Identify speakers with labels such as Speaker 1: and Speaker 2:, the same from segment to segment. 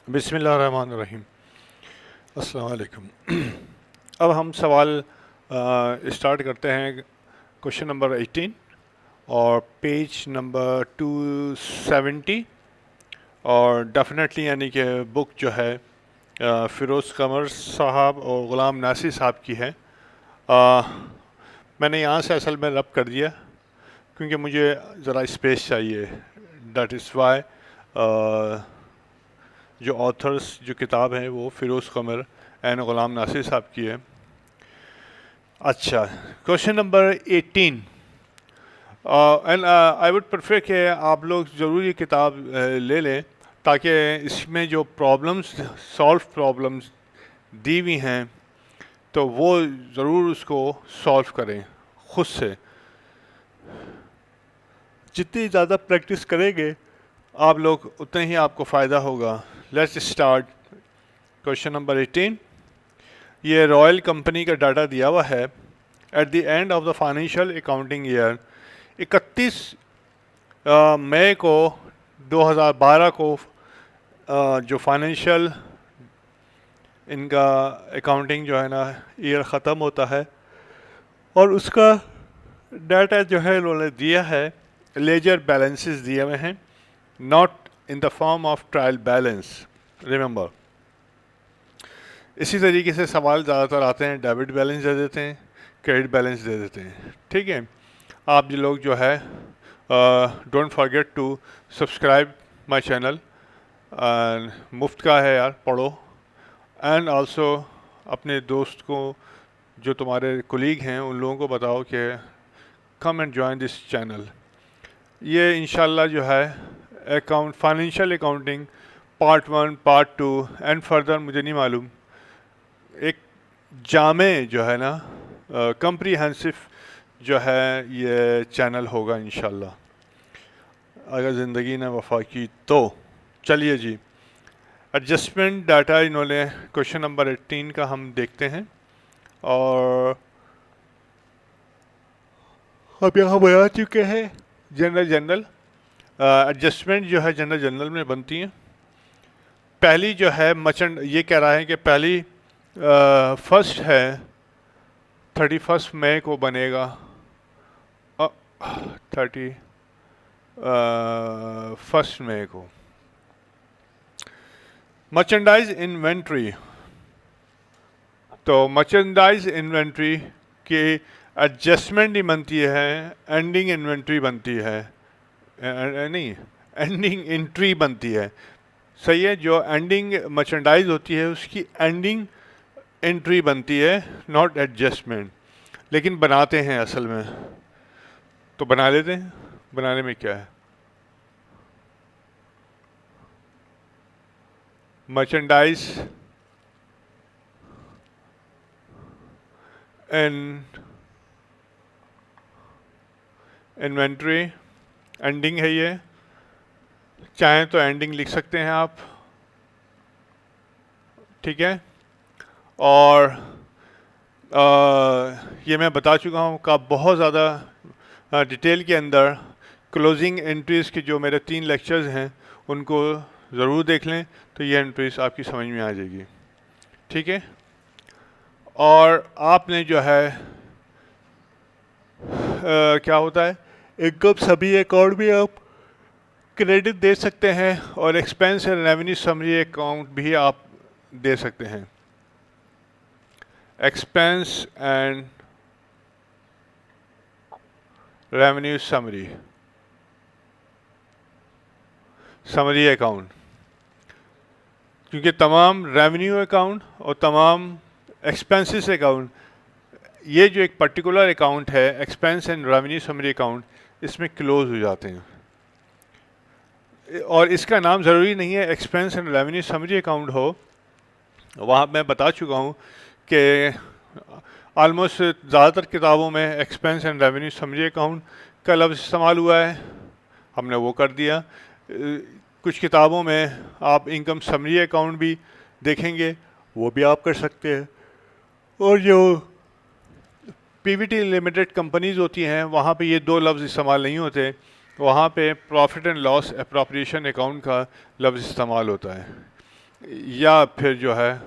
Speaker 1: बिस्मिल्लाहिर्रहमानिर्रहीम। अस्सलाम वालेकुम। अब हम सवाल स्टार्ट करते हैं। क्वेश्चन नंबर 18 और पेज नंबर 270 और डेफिनेटली यानी कि बुक जो है फ़िरोज़ कमर साहब और ग़ुलाम नासिर साहब की है। मैंने यहाँ से असल में रब कर दिया क्योंकि मुझे ज़रा स्पेस चाहिए। दैट इज़ वाई जो ऑथर्स जो किताब है वो फ़िरोज़ कमर एंड ग़ुलाम नासिर साहब की है। अच्छा, question number 18 and I would prefer कि आप लोग ज़रूर ये किताब ले लें ताकि इसमें जो प्रॉब्लम्स दी हुई हैं तो वो ज़रूर उसको सॉल्व करें खुद से। जितनी ज़्यादा प्रैक्टिस करेंगे आप लोग उतना ही आपको फ़ायदा होगा। Let's start question number 18। ये रॉयल कंपनी का डाटा दिया हुआ है। At the end of the financial accounting year 31 मई को 2012 को जो फाइनेंशियल इनका अकाउंटिंग जो है ना ईयर ख़त्म होता है और उसका डाटा जो है इन्होंने दिया है। लेजर बैलेंसेस दिए हुए हैं, not in the form of trial balance, remember. इसी तरीके से सवाल ज़्यादातर आते हैं, डेबिट बैलेंस दे देते हैं, क्रेडिट बैलेंस दे देते हैं। ठीक है, आप जो लोग जो है don't forget to subscribe my channel, मुफ्त का है यार, पढ़ो। एंड आल्सो अपने दोस्त को जो तुम्हारे कोलीग हैं उन लोगों को बताओ कि come and join this channel. ये इंशाल्लाह जो है financial accounting part 1 part 2 and further मुझे नहीं मालूम, एक जामे जो है ना कम्प्रीहेंसिव जो है ये चैनल होगा इंशाल्लाह, अगर ज़िंदगी ने वफा की तो। चलिए जी, एडजस्टमेंट डाटा इन्होंने क्वेश्चन नंबर 18 का हम देखते हैं और अब यहाँ बना चुके हैं। जनरल एडजस्टमेंट जो है जनरल में बनती हैं। पहली जो है मर्चेंट, ये कह रहा है कि पहली फर्स्ट है 31 मई को बनेगा, 31 मई को। मर्चेंडाइज इन्वेंट्री, तो मर्चेंडाइज इन्वेंट्री की एडजस्टमेंट नहीं बनती है, एंडिंग इन्वेंट्री बनती है, नहीं एंडिंग एंट्री बनती है। सही है, जो एंडिंग मर्चेंडाइज होती है उसकी एंडिंग एंट्री बनती है, नॉट एडजस्टमेंट। लेकिन बनाते हैं असल में, तो बना लेते हैं, बनाने में क्या है। मर्चेंडाइज एंड इन्वेंट्री एंडिंग है ये, चाहें तो एंडिंग लिख सकते हैं आप, ठीक है। और ये मैं बता चुका हूँ कि बहुत ज़्यादा डिटेल के अंदर क्लोजिंग एंट्रीज़ के जो मेरे 3 लेक्चर्स हैं उनको ज़रूर देख लें, तो ये एंट्रीज आपकी समझ में आ जाएगी, ठीक है। और आपने जो है क्या होता है, इनकम सभी अकाउंट भी आप क्रेडिट दे सकते हैं और expense and revenue summary account भी आप दे सकते हैं। Expense and revenue summary account, क्योंकि तमाम रेवेन्यू अकाउंट और तमाम एक्सपेंसेस अकाउंट, ये जो एक पर्टिकुलर अकाउंट है expense and revenue summary account, इसमें क्लोज हो जाते हैं। और इसका नाम ज़रूरी नहीं है expense and revenue summary account हो, वहाँ मैं बता चुका हूँ कि आलमोस्ट ज़्यादातर किताबों में expense and revenue summary account का लफ्ज़ इस्तेमाल हुआ है, हमने वो कर दिया। कुछ किताबों में आप इनकम समरी अकाउंट भी देखेंगे, वो भी आप कर सकते हैं। और जो पीवीटी लिमिटेड कंपनीज होती हैं वहाँ पे ये 2 लफ्ज़ इस्तेमाल नहीं होते, वहाँ पे profit and loss appropriation account का लफ्ज़ इस्तेमाल होता है। या फिर जो है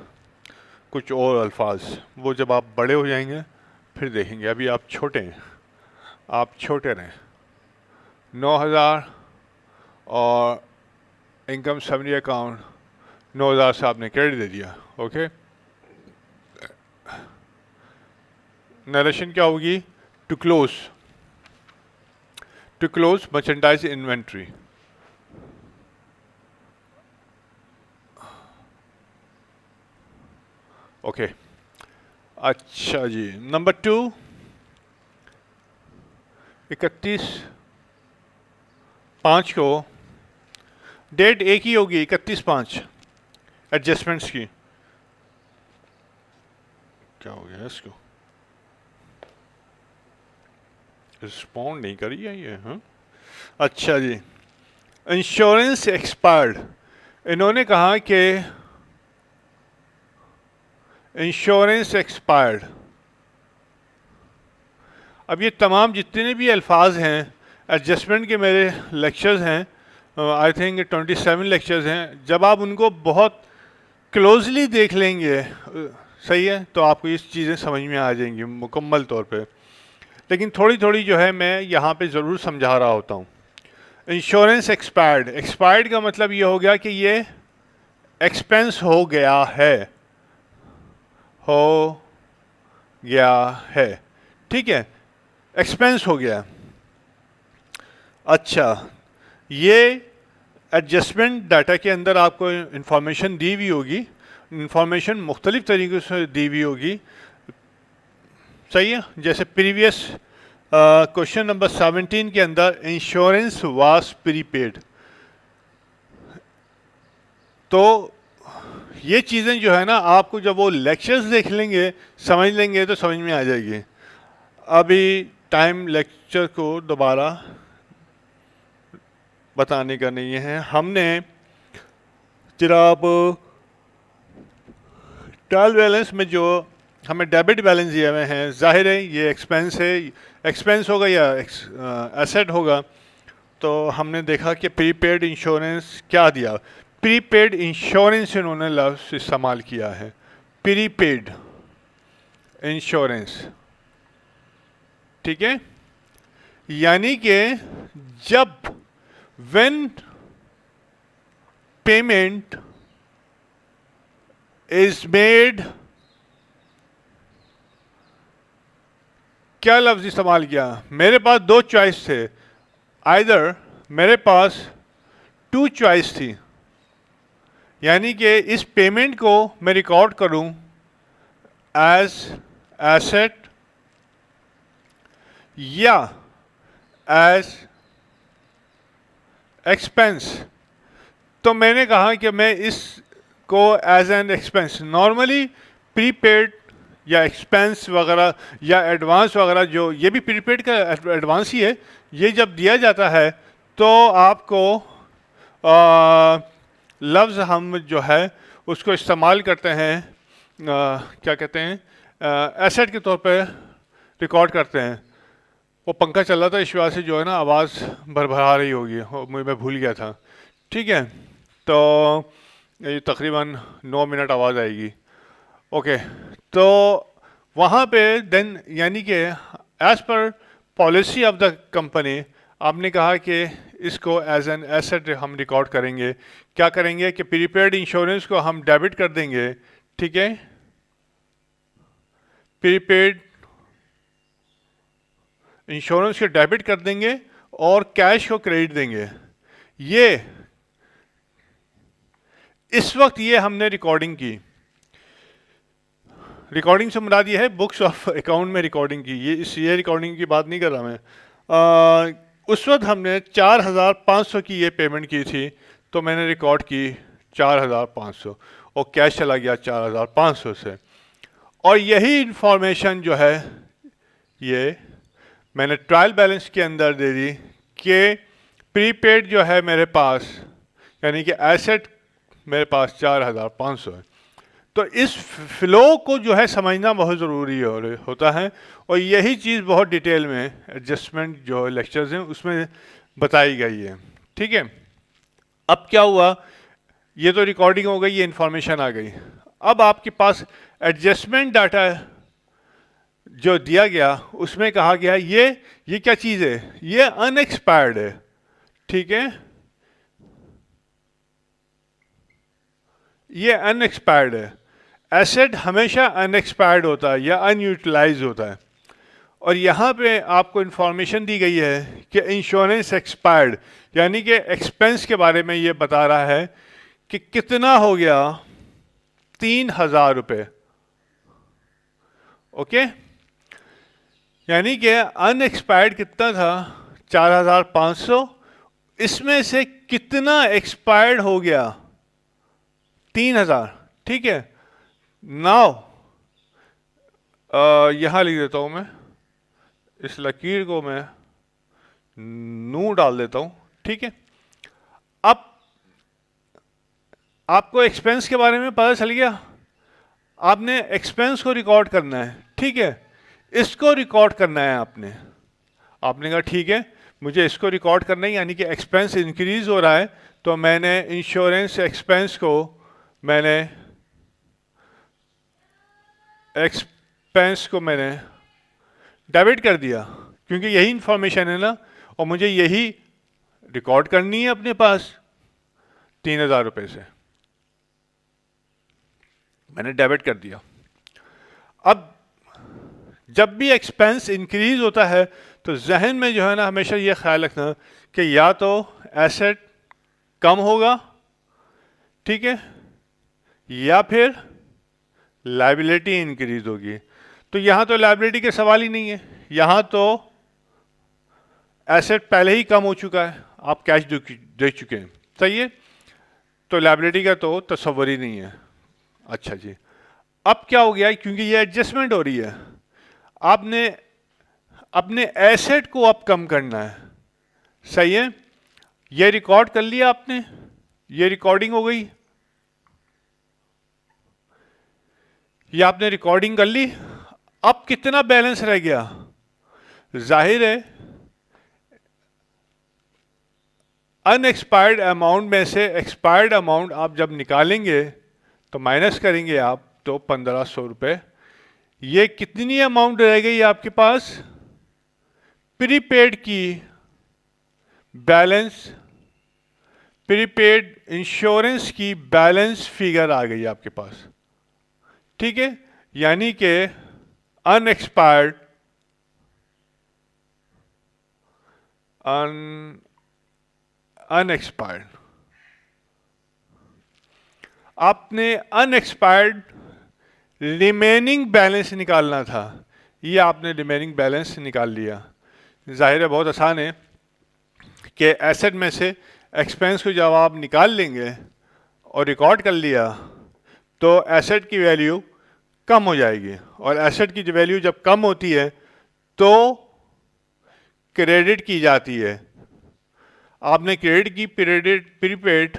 Speaker 1: कुछ और अल्फाज, वो जब आप बड़े हो जाएंगे फिर देखेंगे। अभी आप छोटे हैं, आप छोटे रहें। 9,000 और इनकम समरी अकाउंट 9,000 से आपने क्रेडिट दे दिया। ओके, नरेशन क्या होगी? To close merchandise inventory. Okay, अच्छा जी। नंबर 2, 31/5 को डेट एक ही होगी, 31/5 एडजस्टमेंट्स की। क्या हो गया इसको? रिस्पॉन्ड नहीं करी है ये। हाँ, अच्छा जी। इंश्योरेंस एक्सपायर्ड, इन्होंने कहा कि इंश्योरेंस एक्सपायर्ड। अब ये तमाम जितने भी अल्फाज हैं, एडजस्टमेंट के मेरे लेक्चर्स हैं, आई थिंक 27 लेक्चर्स हैं। जब आप उनको बहुत क्लोजली देख लेंगे, सही है, तो आपको ये चीज़ें समझ में आ जाएंगी मुकम्मल तौर पे। लेकिन थोड़ी थोड़ी जो है मैं यहाँ पे ज़रूर समझा रहा होता हूँ। इंश्योरेंस एक्सपायर्ड, एक्सपायर्ड का मतलब ये हो गया कि ये एक्सपेंस हो गया है, ठीक है, एक्सपेंस हो गया। अच्छा, ये एडजस्टमेंट डाटा के अंदर आपको इंफॉर्मेशन दी हुई होगी, इंफॉर्मेशन मुख्तलिफ तरीक़ों से दी हुई होगी, सही है। जैसे प्रीवियस क्वेश्चन नंबर 17 के अंदर इंश्योरेंस वाज प्रीपेड। तो ये चीज़ें जो है ना, आपको जब वो लेक्चर्स देख लेंगे, समझ लेंगे, तो समझ में आ जाएगी। अभी टाइम लेक्चर को दोबारा बताने का नहीं है। हमने जनाब ट्रायल बैलेंस में जो हमें डेबिट बैलेंस दिए हुए हैं, जाहिर है ये एक्सपेंस है, एक्सपेंस होगा या एसेट होगा। तो हमने देखा कि प्रीपेड इंश्योरेंस क्या दिया। प्रीपेड इंश्योरेंस इन्होंने लफ्ज़ इस्तेमाल किया है, प्रीपेड इंश्योरेंस, ठीक है। यानी कि जब व्हेन पेमेंट इज मेड, क्या लफ्ज़ इस्तेमाल किया? मेरे पास दो चॉइस थे, आइदर मेरे पास 2 चॉइस थी, यानी कि इस पेमेंट को मैं रिकॉर्ड करूं एज एसेट या एज एक्सपेंस। तो मैंने कहा कि मैं इसको as an expense, normally prepaid या एक्सपेंस वगैरह या एडवांस वगैरह, जो ये भी प्रीपेड का एडवांस ही है, ये जब दिया जाता है तो आपको लफ्ज़ हम जो है उसको इस्तेमाल करते हैं, क्या कहते हैं, एसेट के तौर पे रिकॉर्ड करते हैं। वो पंखा चल रहा था, इस वजह से जो है ना आवाज़ भरभरा रही होगी, मैं भूल गया था, ठीक है। तो ये तकरीबन 9 मिनट आवाज़ आएगी। ओके, तो वहाँ पे देन यानी कि as per policy of the company आपने कहा कि इसको एज एन एसेट हम रिकॉर्ड करेंगे। क्या करेंगे कि प्रीपेड इंश्योरेंस को हम डेबिट कर देंगे, ठीक है, प्रीपेड इंश्योरेंस को डेबिट कर देंगे और कैश को क्रेडिट देंगे। ये इस वक्त ये हमने रिकॉर्डिंग की, रिकॉर्डिंग से मुराद ये है बुक्स ऑफ अकाउंट में रिकॉर्डिंग की, ये रिकॉर्डिंग की बात नहीं कर रहा मैं। उस वक्त हमने 4,500 की ये पेमेंट की थी, तो मैंने रिकॉर्ड की 4,500 और कैश चला गया 4,500 से। और यही इंफॉर्मेशन जो है ये मैंने ट्रायल बैलेंस के अंदर दे दी कि प्रीपेड जो है मेरे पास, यानी कि एसेट मेरे पास 4,500 है। तो इस फ्लो को जो है समझना बहुत ज़रूरी होता है, और यही चीज़ बहुत डिटेल में एडजस्टमेंट जो लेक्चर्स हैं उसमें बताई गई है, ठीक है। अब क्या हुआ, ये तो रिकॉर्डिंग हो गई, ये इंफॉर्मेशन आ गई। अब आपके पास एडजस्टमेंट डाटा जो दिया गया उसमें कहा गया ये क्या चीज़ है, ये अनएक्सपायर्ड है, ठीक है, ये अनएक्सपायर्ड है। एसेट हमेशा अनएक्सपायर्ड होता है या अनयूटिलाइज होता है। और यहाँ पे आपको इंफॉर्मेशन दी गई है कि इंश्योरेंस एक्सपायर्ड, यानी कि एक्सपेंस के बारे में ये बता रहा है कि कितना हो गया, 3,000 रुपये। ओके, यानी कि अनएक्सपायर्ड कितना था, 4,500, इसमें से कितना एक्सपायर्ड हो गया, 3,000, ठीक है। नाउ यहाँ लिख देता हूँ मैं, इस लकीर को मैं नू डाल देता हूँ, ठीक है। अब आपको एक्सपेंस के बारे में पता चल गया, आपने एक्सपेंस को रिकॉर्ड करना है, ठीक है, इसको रिकॉर्ड करना है आपने कहा ठीक है मुझे इसको रिकॉर्ड करना है, यानी कि एक्सपेंस इंक्रीज हो रहा है, तो मैंने इंश्योरेंस एक्सपेंस को मैंने डेबिट कर दिया, क्योंकि यही इंफॉर्मेशन है ना, और मुझे यही रिकॉर्ड करनी है अपने पास। 3,000 रुपये से मैंने डेबिट कर दिया। अब जब भी एक्सपेंस इंक्रीज होता है तो जहन में जो है ना हमेशा ये ख्याल रखना कि या तो एसेट कम होगा, ठीक है, या फिर लायबिलिटी इंक्रीज होगी। तो यहाँ तो लायबिलिटी के सवाल ही नहीं है, यहाँ तो एसेट पहले ही कम हो चुका है, आप कैश दे चुके हैं, सही है, तो लायबिलिटी का तो तस्वर ही नहीं है। अच्छा जी, अब क्या हो गया, क्योंकि ये एडजस्टमेंट हो रही है, आपने अपने एसेट को अब कम करना है, सही है। ये रिकॉर्ड कर लिया आपने, ये रिकॉर्डिंग हो गई, ये आपने रिकॉर्डिंग कर ली। अब कितना बैलेंस रह गया, जाहिर है अनएक्सपायर्ड अमाउंट में से एक्सपायर्ड अमाउंट आप जब निकालेंगे तो माइनस करेंगे आप, तो 1,500 रुपये। ये कितनी अमाउंट रह गई आपके पास, प्रीपेड की बैलेंस, प्रीपेड इंश्योरेंस की बैलेंस फिगर आ गई आपके पास, ठीक है, यानी कि अनएक्सपायर्ड अनएक्सपायर्ड आपने अनएक्सपायर्ड रिमेनिंग बैलेंस निकालना था, ये आपने रिमेनिंग बैलेंस निकाल लिया। जाहिर है बहुत आसान है कि एसेट में से एक्सपेंस को जब आप निकाल लेंगे और रिकॉर्ड कर लिया तो एसेट की वैल्यू कम हो जाएगी, और एसेट की वैल्यू जब कम होती है तो क्रेडिट की जाती है। आपने क्रेडिट की प्रीपेड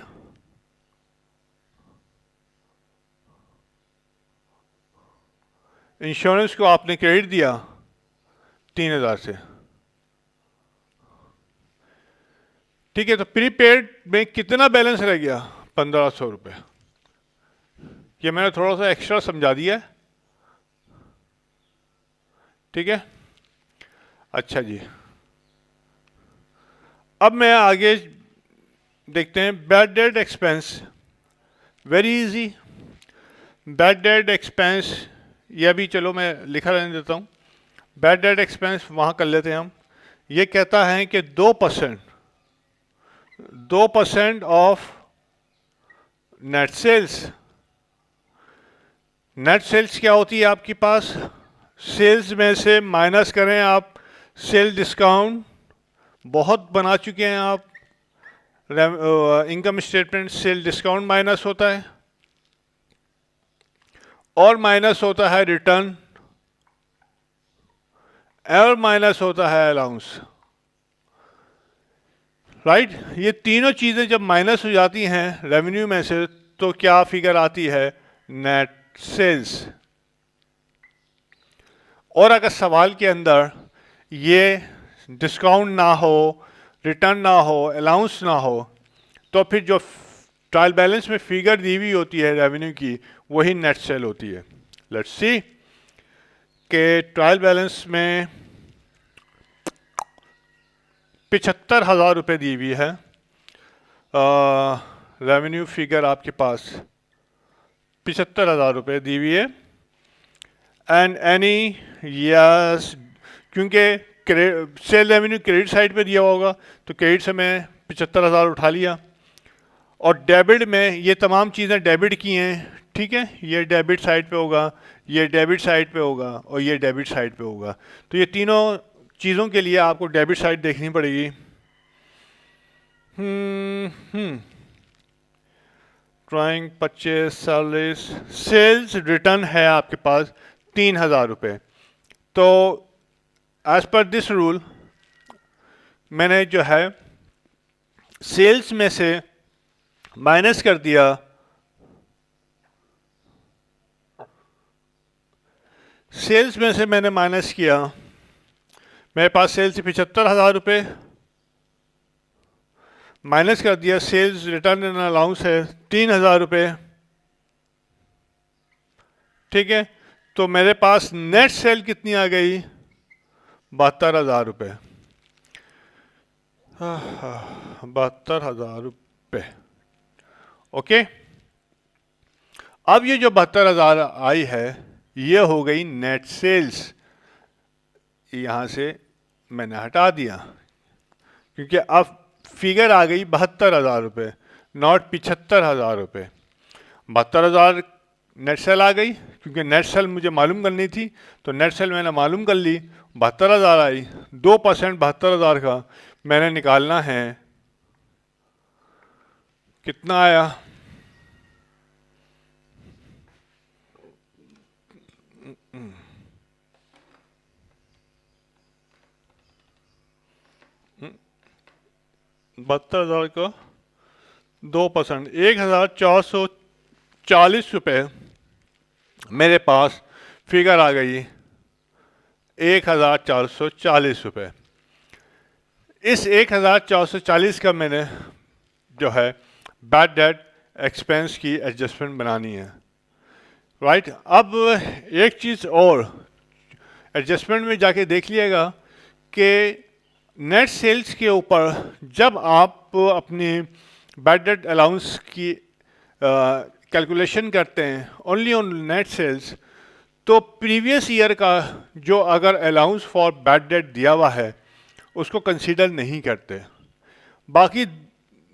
Speaker 1: इंश्योरेंस को आपने क्रेडिट दिया 3,000 से, ठीक है, तो प्रीपेड में कितना बैलेंस रह गया, 1,500 रुपये। ये मैंने थोड़ा सा एक्स्ट्रा समझा दिया है, ठीक है। अच्छा जी, अब मैं आगे देखते हैं bad debt expense. Very easy, bad debt expense, ये भी चलो मैं लिखा रहने देता हूँ, बैड डेट एक्सपेंस वहाँ कर लेते हैं हम। ये कहता है कि 2% of net sales. Net sales क्या होती है आपके पास, सेल्स में से माइनस करें आप सेल डिस्काउंट, बहुत बना चुके हैं आप, income statement sale discount minus होता है, और माइनस होता है रिटर्न, और माइनस होता है अलाउंस, राइट। ये तीनों चीज़ें जब माइनस हो जाती हैं रेवेन्यू में से तो क्या फिगर आती है, नेट सेल्स। और अगर सवाल के अंदर ये डिस्काउंट ना हो, रिटर्न ना हो, अलाउंस ना हो, तो फिर जो ट्रायल बैलेंस में फिगर दी हुई होती है रेवेन्यू की, वही नेट सेल होती है। लेट्स सी कि ट्रायल बैलेंस में 75,000 रुपये दी हुई है, रेवेन्यू फिगर आपके पास 75,000 रुपये दी हुई है, एंड एनी यस, क्योंकि सेल रेवेन्यू क्रेडिट साइड पे दिया होगा तो क्रेडिट से मैं 75,000 उठा लिया, और डेबिट में ये तमाम चीज़ें डेबिट की हैं, ठीक है, ये डेबिट साइड पे होगा, ये डेबिट साइड पे होगा, और ये डेबिट साइड पे होगा। तो ये तीनों चीज़ों के लिए आपको डेबिट साइड देखनी पड़ेगी। Drawing, purchase, salaries, sales return है आपके पास 3,000 रुपये। तो एज पर दिस रूल मैंने जो है सेल्स में से माइनस कर दिया, सेल्स में से मैंने माइनस किया, मेरे पास सेल्स 75,000 रुपये, माइनस कर दिया सेल्स रिटर्न एंड अलाउंस है 3,000 रुपये, ठीक है। तो मेरे पास नेट सेल कितनी आ गई? 72,000 रुपये, 72,000 रुपये, ओके। अब ये जो 72,000 आई है ये हो गई नेट सेल्स, यहाँ से मैंने हटा दिया क्योंकि अब फिगर आ गई 72,000 रुपये, नॉट 75,000 रुपये। 72,000 नेट सेल आ गई, क्योंकि नेट सेल मुझे मालूम करनी थी, तो नेट सेल मैंने मालूम कर ली, 72,000 आई। 2% 72,000 का मैंने निकालना है, कितना आया? बहत्तर हजार का 2%, 1,440 रुपये मेरे पास फिगर आ गई, 1,440 रुपये। इस 1,440 का मैंने जो है बैड डेट एक्सपेंस की एडजस्टमेंट बनानी है, राइट। अब एक चीज़ और एडजस्टमेंट में जाके देख लिएगा कि नेट सेल्स के ऊपर जब आप अपनी बैड डेट अलाउंस की कैलकुलेशन करते हैं ओनली ऑन नेट सेल्स, तो प्रीवियस ईयर का जो अगर अलाउंस फॉर बैड डेट दिया हुआ है उसको कंसीडर नहीं करते। बाकी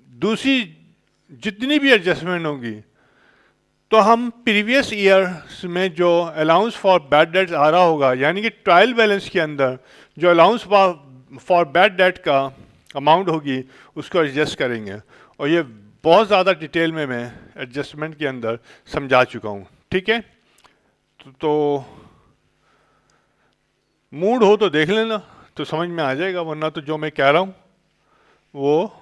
Speaker 1: दूसरी जितनी भी एडजस्टमेंट होंगी तो हम प्रीवियस ईयर में जो अलाउंस फॉर बैड डेट आ रहा होगा, यानी कि ट्रायल बैलेंस के अंदर जो अलाउंस फॉर बैड डेट का अमाउंट होगी उसको एडजस्ट करेंगे, और ये बहुत ज़्यादा डिटेल में मैं एडजस्टमेंट के अंदर समझा चुका हूँ, ठीक है। तो मूड हो तो देख लेना तो समझ में आ जाएगा, वरना तो जो मैं कह रहा हूँ वो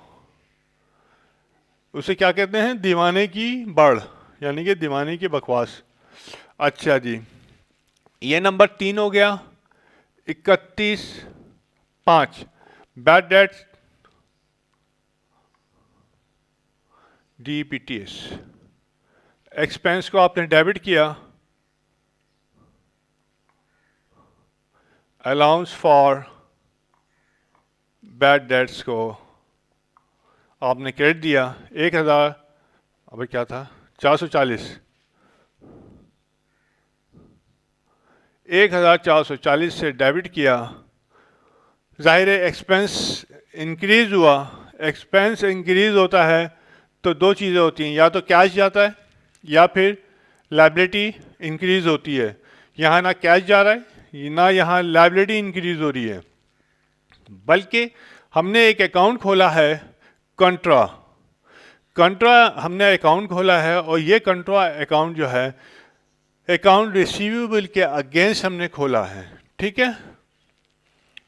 Speaker 1: उसे क्या कहते हैं, दीवाने की बढ़, यानी कि दीवाने की बकवास। अच्छा जी, ये नंबर 3 हो गया। 31/5 बैड डेट DPTS एक्सपेंस को आपने डेबिट किया, अलाउंस फॉर बैड डेट्स को आपने क्रेडिट दिया 1,000, अभी क्या था 440, 1,440 से डेबिट किया, जाहिर है एक्सपेंस इंक्रीज हुआ। एक्सपेंस इंक्रीज होता है तो दो चीज़ें होती हैं, या तो कैश जाता है या फिर लायबिलिटी इंक्रीज होती है। यहाँ ना कैश जा रहा है ना यहाँ लायबिलिटी इंक्रीज हो रही है, बल्कि हमने एक अकाउंट खोला है कंट्रा हमने अकाउंट खोला है, और ये कंट्रा अकाउंट जो है अकाउंट रिसीवेबल के अगेंस्ट हमने खोला है, ठीक है।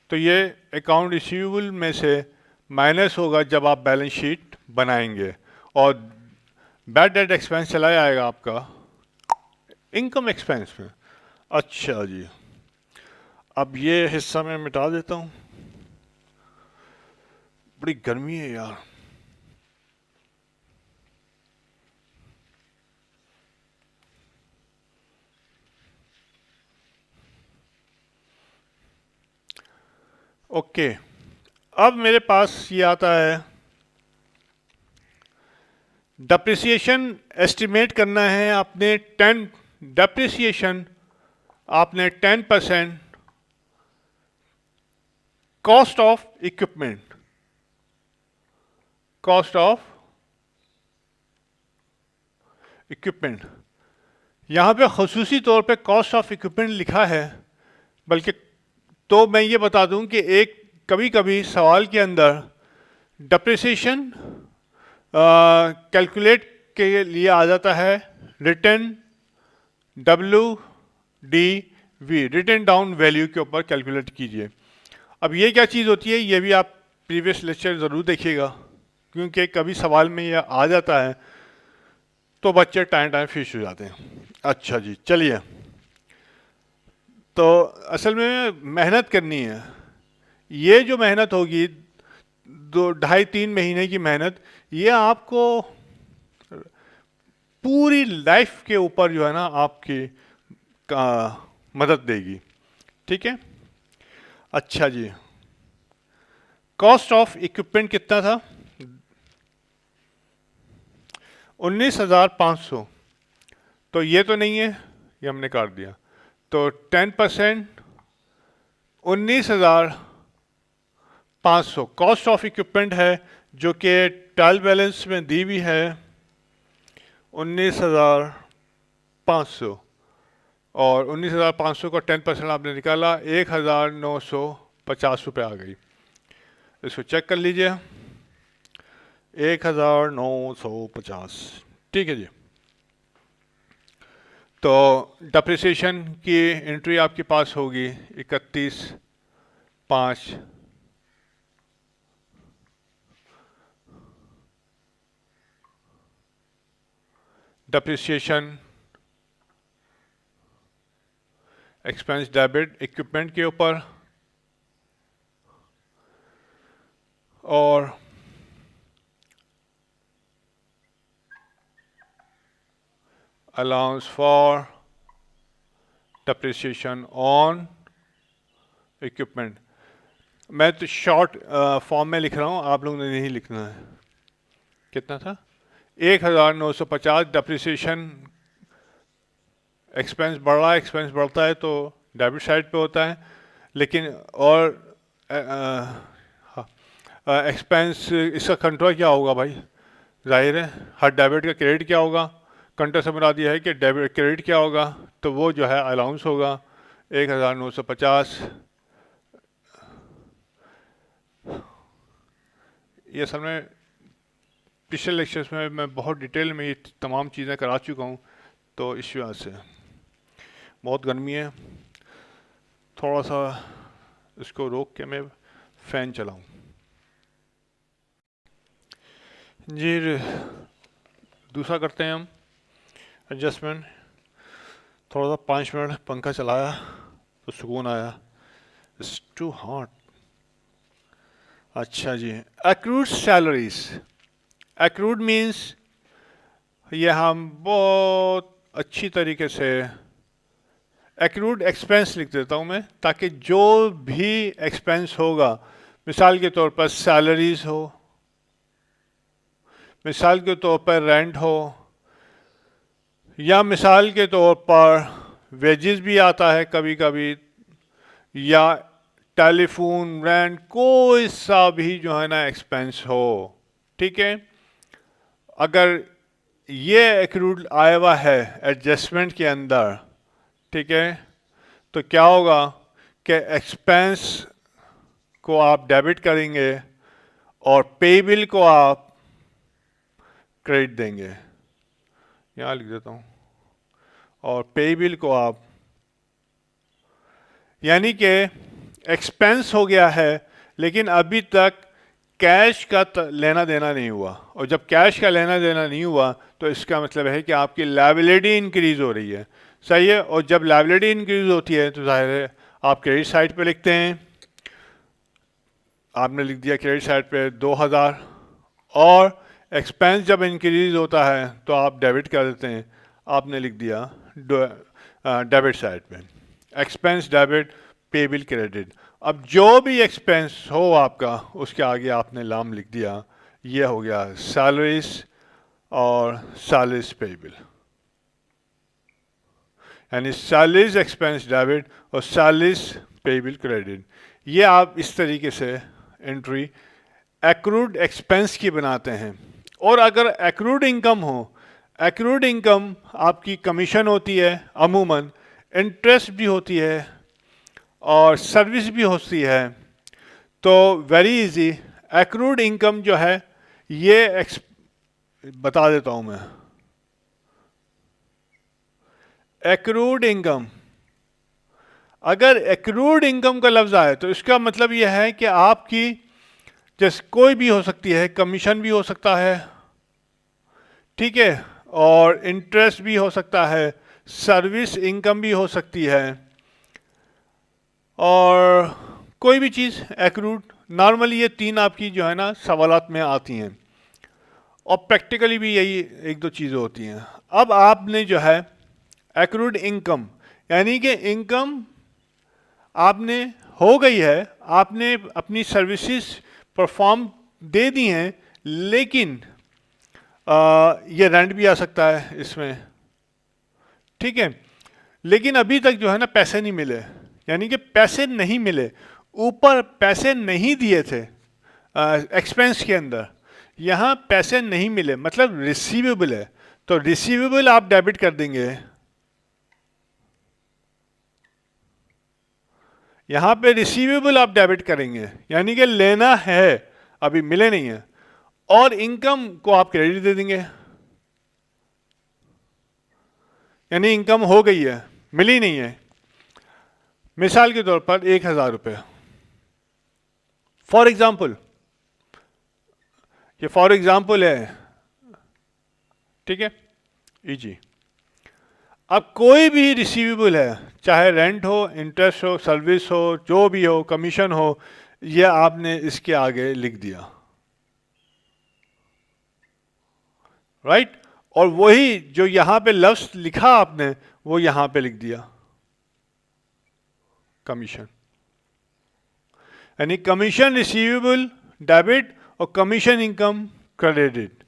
Speaker 1: तो ये अकाउंट रिसीवेबल में से माइनस होगा जब आप बैलेंस शीट बनाएंगे, और बैड डेट एक्सपेंस चला जाएगा आपका इनकम एक्सपेंस में। अच्छा जी, अब ये हिस्सा मैं मिटा देता हूँ, बड़ी गर्मी है यार। ओके, अब मेरे पास ये आता है डेप्रिसिएशन एस्टिमेट करना है आपने 10 डेप्रिसिएशन आपने 10% cost of equipment, cost of equipment, यहाँ पे खसूसी तौर पे कॉस्ट ऑफ इक्विपमेंट लिखा है, बल्कि तो मैं ये बता दूं कि एक कभी कभी सवाल के अंदर डेप्रिसिएशन कैलकुलेट के लिए आ जाता है return WDV, return down value के ऊपर कैलकुलेट कीजिए। अब ये क्या चीज़ होती है, ये भी आप प्रीवियस लेक्चर ज़रूर देखिएगा, क्योंकि कभी सवाल में ये आ जाता है तो बच्चे टाइम फिश हो जाते हैं। अच्छा जी, चलिए, तो असल में मेहनत करनी है। ये जो मेहनत होगी 2-2.5-3 महीने की मेहनत, ये आपको पूरी लाइफ के ऊपर जो है ना आपकी मदद देगी। ठीक है, अच्छा जी, कॉस्ट ऑफ इक्विपमेंट कितना था? 19,500। तो ये तो नहीं है, ये हमने काट दिया, तो 10% 19,500 कॉस्ट ऑफ इक्विपमेंट है, जो कि ट्रायल बैलेंस में दी हुई है 19,500, और 19,500 का 10% आपने निकाला 1,950 रुपये आ गई। इसको चेक कर लीजिए, 1,950। ठीक है जी, तो डेप्रिसिएशन की एंट्री आपके पास होगी 31/5। डेप्रिसिएशन एक्सपेंस डेबिट इक्विपमेंट के ऊपर, और allowance for depreciation on equipment. मैं तो शॉर्ट फॉर्म में लिख रहा हूँ, आप लोगों ने नहीं लिखना है। कितना था? 1,950। डेप्रिसिएशन एक्सपेंस बढ़ रहा है, एक्सपेंस बढ़ता है तो डेबिट साइड पे होता है, लेकिन और एक्सपेंस इसका कंट्रोल क्या होगा भाई? जाहिर है हर डेबिट का क्रेडिट क्या होगा, कंट्रोल से बना दिया है कि डेबिट क्रेडिट क्या होगा, तो वो जो है अलाउंस होगा 1,950। ये असल में पिछले लेक्चर्स में मैं बहुत डिटेल में ये तमाम चीज़ें करा चुका हूँ, तो इस वजह से बहुत गर्मी है, थोड़ा सा इसको रोक के मैं फ़ैन चलाऊँ। जी, दूसरा करते हैं हम एडजस्टमेंट। थोड़ा सा 5 मिनट पंखा चलाया तो सुकून आया, इट्स टू हॉट। अच्छा जी, एक्रूड सैलरीज। एक्रूड मीन्स ये हम बहुत अच्छी तरीके से एक्रूड एक्सपेंस लिख देता हूँ मैं, ताकि जो भी एक्सपेंस होगा, मिसाल के तौर पर सैलरीज हो, मिसाल के तौर पर रेंट हो, या मिसाल के तौर पर वेजेस भी आता है कभी कभी, या टेलीफोन रेंट, कोई सा भी जो है ना एक्सपेंस हो। ठीक है, अगर ये एक्रूड आया हुआ है एडजस्टमेंट के अंदर, ठीक है, तो क्या होगा कि एक्सपेंस को आप डेबिट करेंगे और पे बिल को आप क्रेडिट देंगे। यहाँ लिख देता हूँ, और पे बिल को आप, यानी कि एक्सपेंस हो गया है लेकिन अभी तक कैश का लेना देना नहीं हुआ, और जब कैश का लेना देना नहीं हुआ तो इसका मतलब है कि आपकी लायबिलिटी इंक्रीज हो रही है। सही है, और जब लायबिलिटी इंक्रीज होती है तो जाहिर है आप क्रेडिट साइड पे लिखते हैं, आपने लिख दिया क्रेडिट साइड पे 2,000, और एक्सपेंस जब इंक्रीज होता है तो आप डेबिट कर देते हैं, आपने लिख दिया डेबिट साइड पे, एक्सपेंस डेबिट पेबल क्रेडिट। अब जो भी एक्सपेंस हो आपका उसके आगे आपने लाम लिख दिया, ये हो गया सैलरीज और सैलरीज पेबल, यानी सैलरीज एक्सपेंस डेबिट और सैलरीज पेबल क्रेडिट। ये आप इस तरीके से एंट्री एक्रूड एक्सपेंस की बनाते हैं। और अगर एक्रूड इनकम हो, एक्रूड इनकम आपकी कमीशन होती है, अमूमन इंटरेस्ट भी होती है और सर्विस भी होती है, तो वेरी इजी एक्रूड इनकम जो है ये बता देता हूं मैं। एक्रूड इनकम, अगर एक्रूड इनकम का लफ्ज़ आए तो इसका मतलब यह है कि आपकी जैसे कोई भी हो सकती है, कमीशन भी हो सकता है, ठीक है, और इंटरेस्ट भी हो सकता है, सर्विस इनकम भी हो सकती है, और कोई भी चीज़ एक्रूड। नॉर्मली ये तीन आपकी जो है ना सवालात में आती हैं और प्रैक्टिकली भी यही एक दो चीज़ें होती हैं। अब आपने जो है एक्रूड इनकम, यानी कि इनकम आपने हो गई है, आपने अपनी सर्विसेज परफॉर्म दे दी हैं, लेकिन ये रेंट भी आ सकता है इसमें, ठीक है, लेकिन अभी तक जो है ना पैसे नहीं मिले, यानी कि पैसे नहीं मिले, ऊपर पैसे नहीं दिए थे एक्सपेंस के अंदर, यहाँ पैसे नहीं मिले मतलब रिसीवेबल है, तो रिसीवेबल आप डेबिट कर देंगे। यहाँ पे रिसीवेबल आप डेबिट करेंगे, यानी कि लेना है अभी मिले नहीं है, और इनकम को आप क्रेडिट दे देंगे, यानी इनकम हो गई है मिली नहीं है। मिसाल के तौर पर 1,000 रुपये, फॉर एग्जाम्पल, ये फॉर एग्जाम्पल है, ठीक है जी। अब कोई भी रिसीवेबल है, चाहे रेंट हो, इंटरेस्ट हो, सर्विस हो, जो भी हो, कमीशन हो, ये आपने इसके आगे लिख दिया, राइट, और वही जो यहां पे लफ्ज लिखा आपने वो यहां पे लिख दिया कमीशन, यानी कमीशन रिसीवेबल डेबिट और कमीशन इनकम क्रेडिट।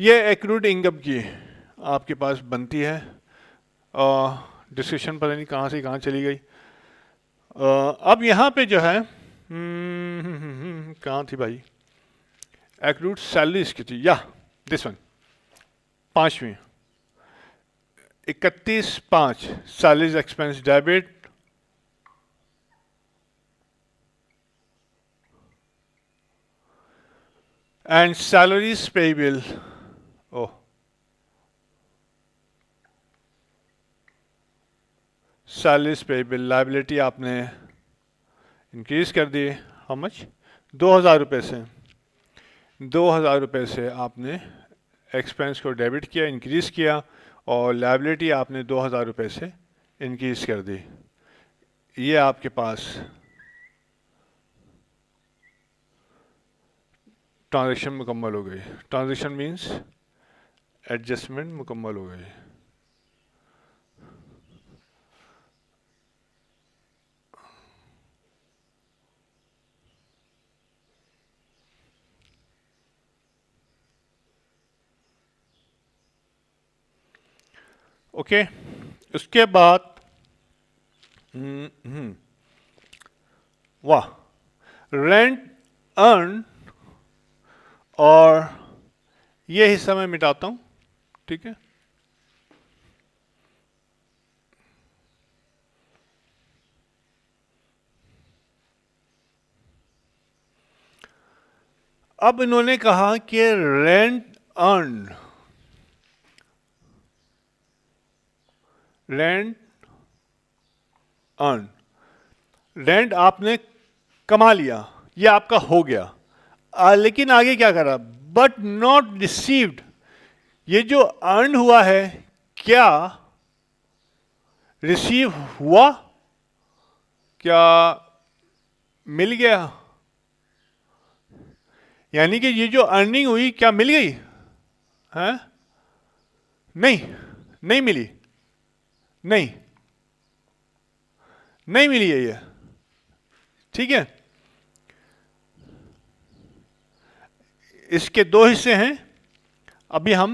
Speaker 1: ये एक्रूड इनकम की आपके पास बनती है। डिस्कशन पता नहीं कहाँ से कहाँ चली गई। अब यहाँ पे जो है कहाँ थी भाई, एक्रूड सैलरीज की थी, या दिस वन, 5वीं 31/5 salaries expense debit and salaries payable. Oh, salaries payable liability आपने इंक्रीज कर दी, हाउ मच, 2,000 रुपये से, 2,000 रुपये से आपने एक्सपेंस को डेबिट किया, इंक्रीज किया, और लाइबिलिटी आपने 2,000 रुपये से इंक्रीज कर दी। ये आपके पास ट्रांजैक्शन मुकम्मल हो गई। ट्रांजैक्शन मीन्स एडजस्टमेंट मुकम्मल हो गई। ओके, उसके बाद वाह, रेंट अर्न, और ये हिस्सा मैं मिटाता हूं, ठीक है, अब इन्होंने कहा कि rent earn, rent earn, rent आपने कमा लिया, ये आपका हो गया, लेकिन आगे क्या करा, बट नॉट रिसीव्ड, ये जो अर्न हुआ है क्या रिसीव हुआ, क्या मिल गया, यानी कि ये जो अर्निंग हुई क्या मिल गई है, नहीं, नहीं मिली, नहीं, नहीं मिली है ये, ठीक है, इसके दो हिस्से हैं, अभी हम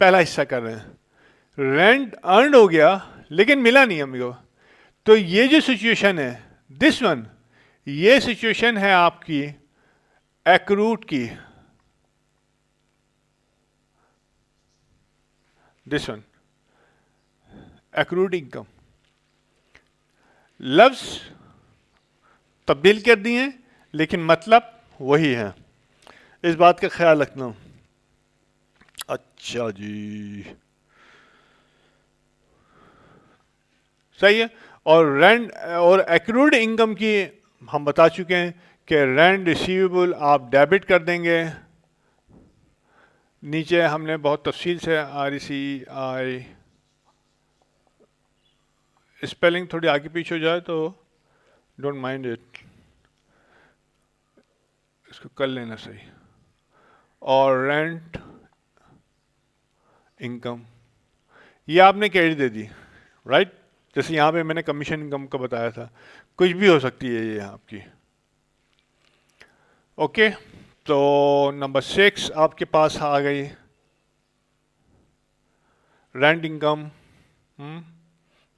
Speaker 1: पहला हिस्सा कर रहे हैं। रेंट अर्न हो गया लेकिन मिला नहीं हमको, तो ये जो सिचुएशन है, दिस वन, ये सिचुएशन है आपकी एक्रूट की, दिस वन एक्रूड इनकम। लफ्ज तब्दील कर दिए हैं लेकिन मतलब वही है, इस बात का ख्याल रखना। अच्छा जी, सही है। और रेंट और एक्रूड इनकम की हम बता चुके हैं कि रेंट रिसीवेबल आप डेबिट कर देंगे। नीचे हमने बहुत तफसील से RECI, स्पेलिंग थोड़ी आगे पीछे हो जाए तो डोंट माइंड इट, इसको कर लेना सही। और रेंट इनकम ये आपने क्रेडिट दे दी, राइट। जैसे यहाँ पे मैंने कमीशन इनकम का बताया था, कुछ भी हो सकती है ये आपकी। ओके, तो नंबर 6 आपके पास आ गई, rent income,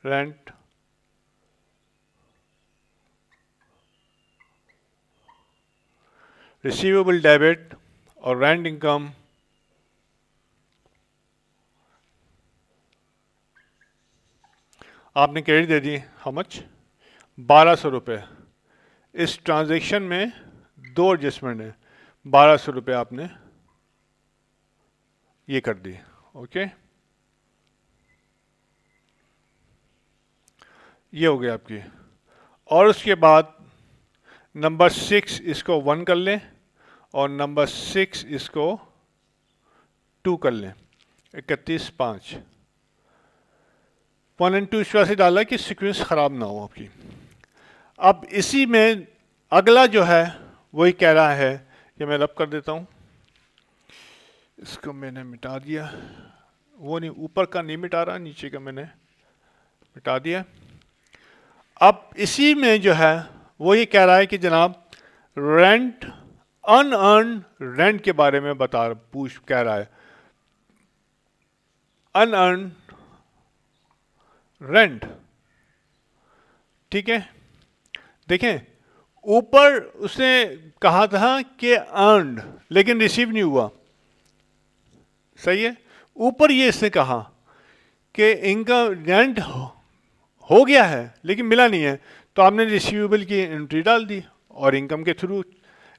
Speaker 1: rent, receivable debit और रेंट इनकम। आपने credit they the, how much, 1200 रुपये। इस ट्रांजैक्शन में दो एडजस्टमेंट है, 1200 रुपये आपने ये कर दी। ओके, ये हो गया आपकी। और उसके बाद नंबर 6 इसको 1 कर लें और नंबर 6 इसको 2 कर लें, 31/5। 1 और 2 इस वजह से डाला कि सीक्वेंस ख़राब ना हो आपकी। अब इसी में अगला जो है वही कह रहा है कि मैं रब कर देता हूँ, इसको मैंने मिटा दिया, वो नहीं, ऊपर का नहीं मिटा रहा, नीचे का मैंने मिटा दिया। अब इसी में जो है वो ये कह रहा है कि जनाब रेंट, अनअर्न रेंट के बारे में कह रहा है, अनअर्न रेंट। ठीक है, देखें ऊपर उसने कहा था कि अर्नड लेकिन रिसीव नहीं हुआ, सही है। ऊपर ये इसने कहा कि इनकम रेंट हो गया है लेकिन मिला नहीं है, तो आपने रिसीवेबल की एंट्री डाल दी और इनकम के थ्रू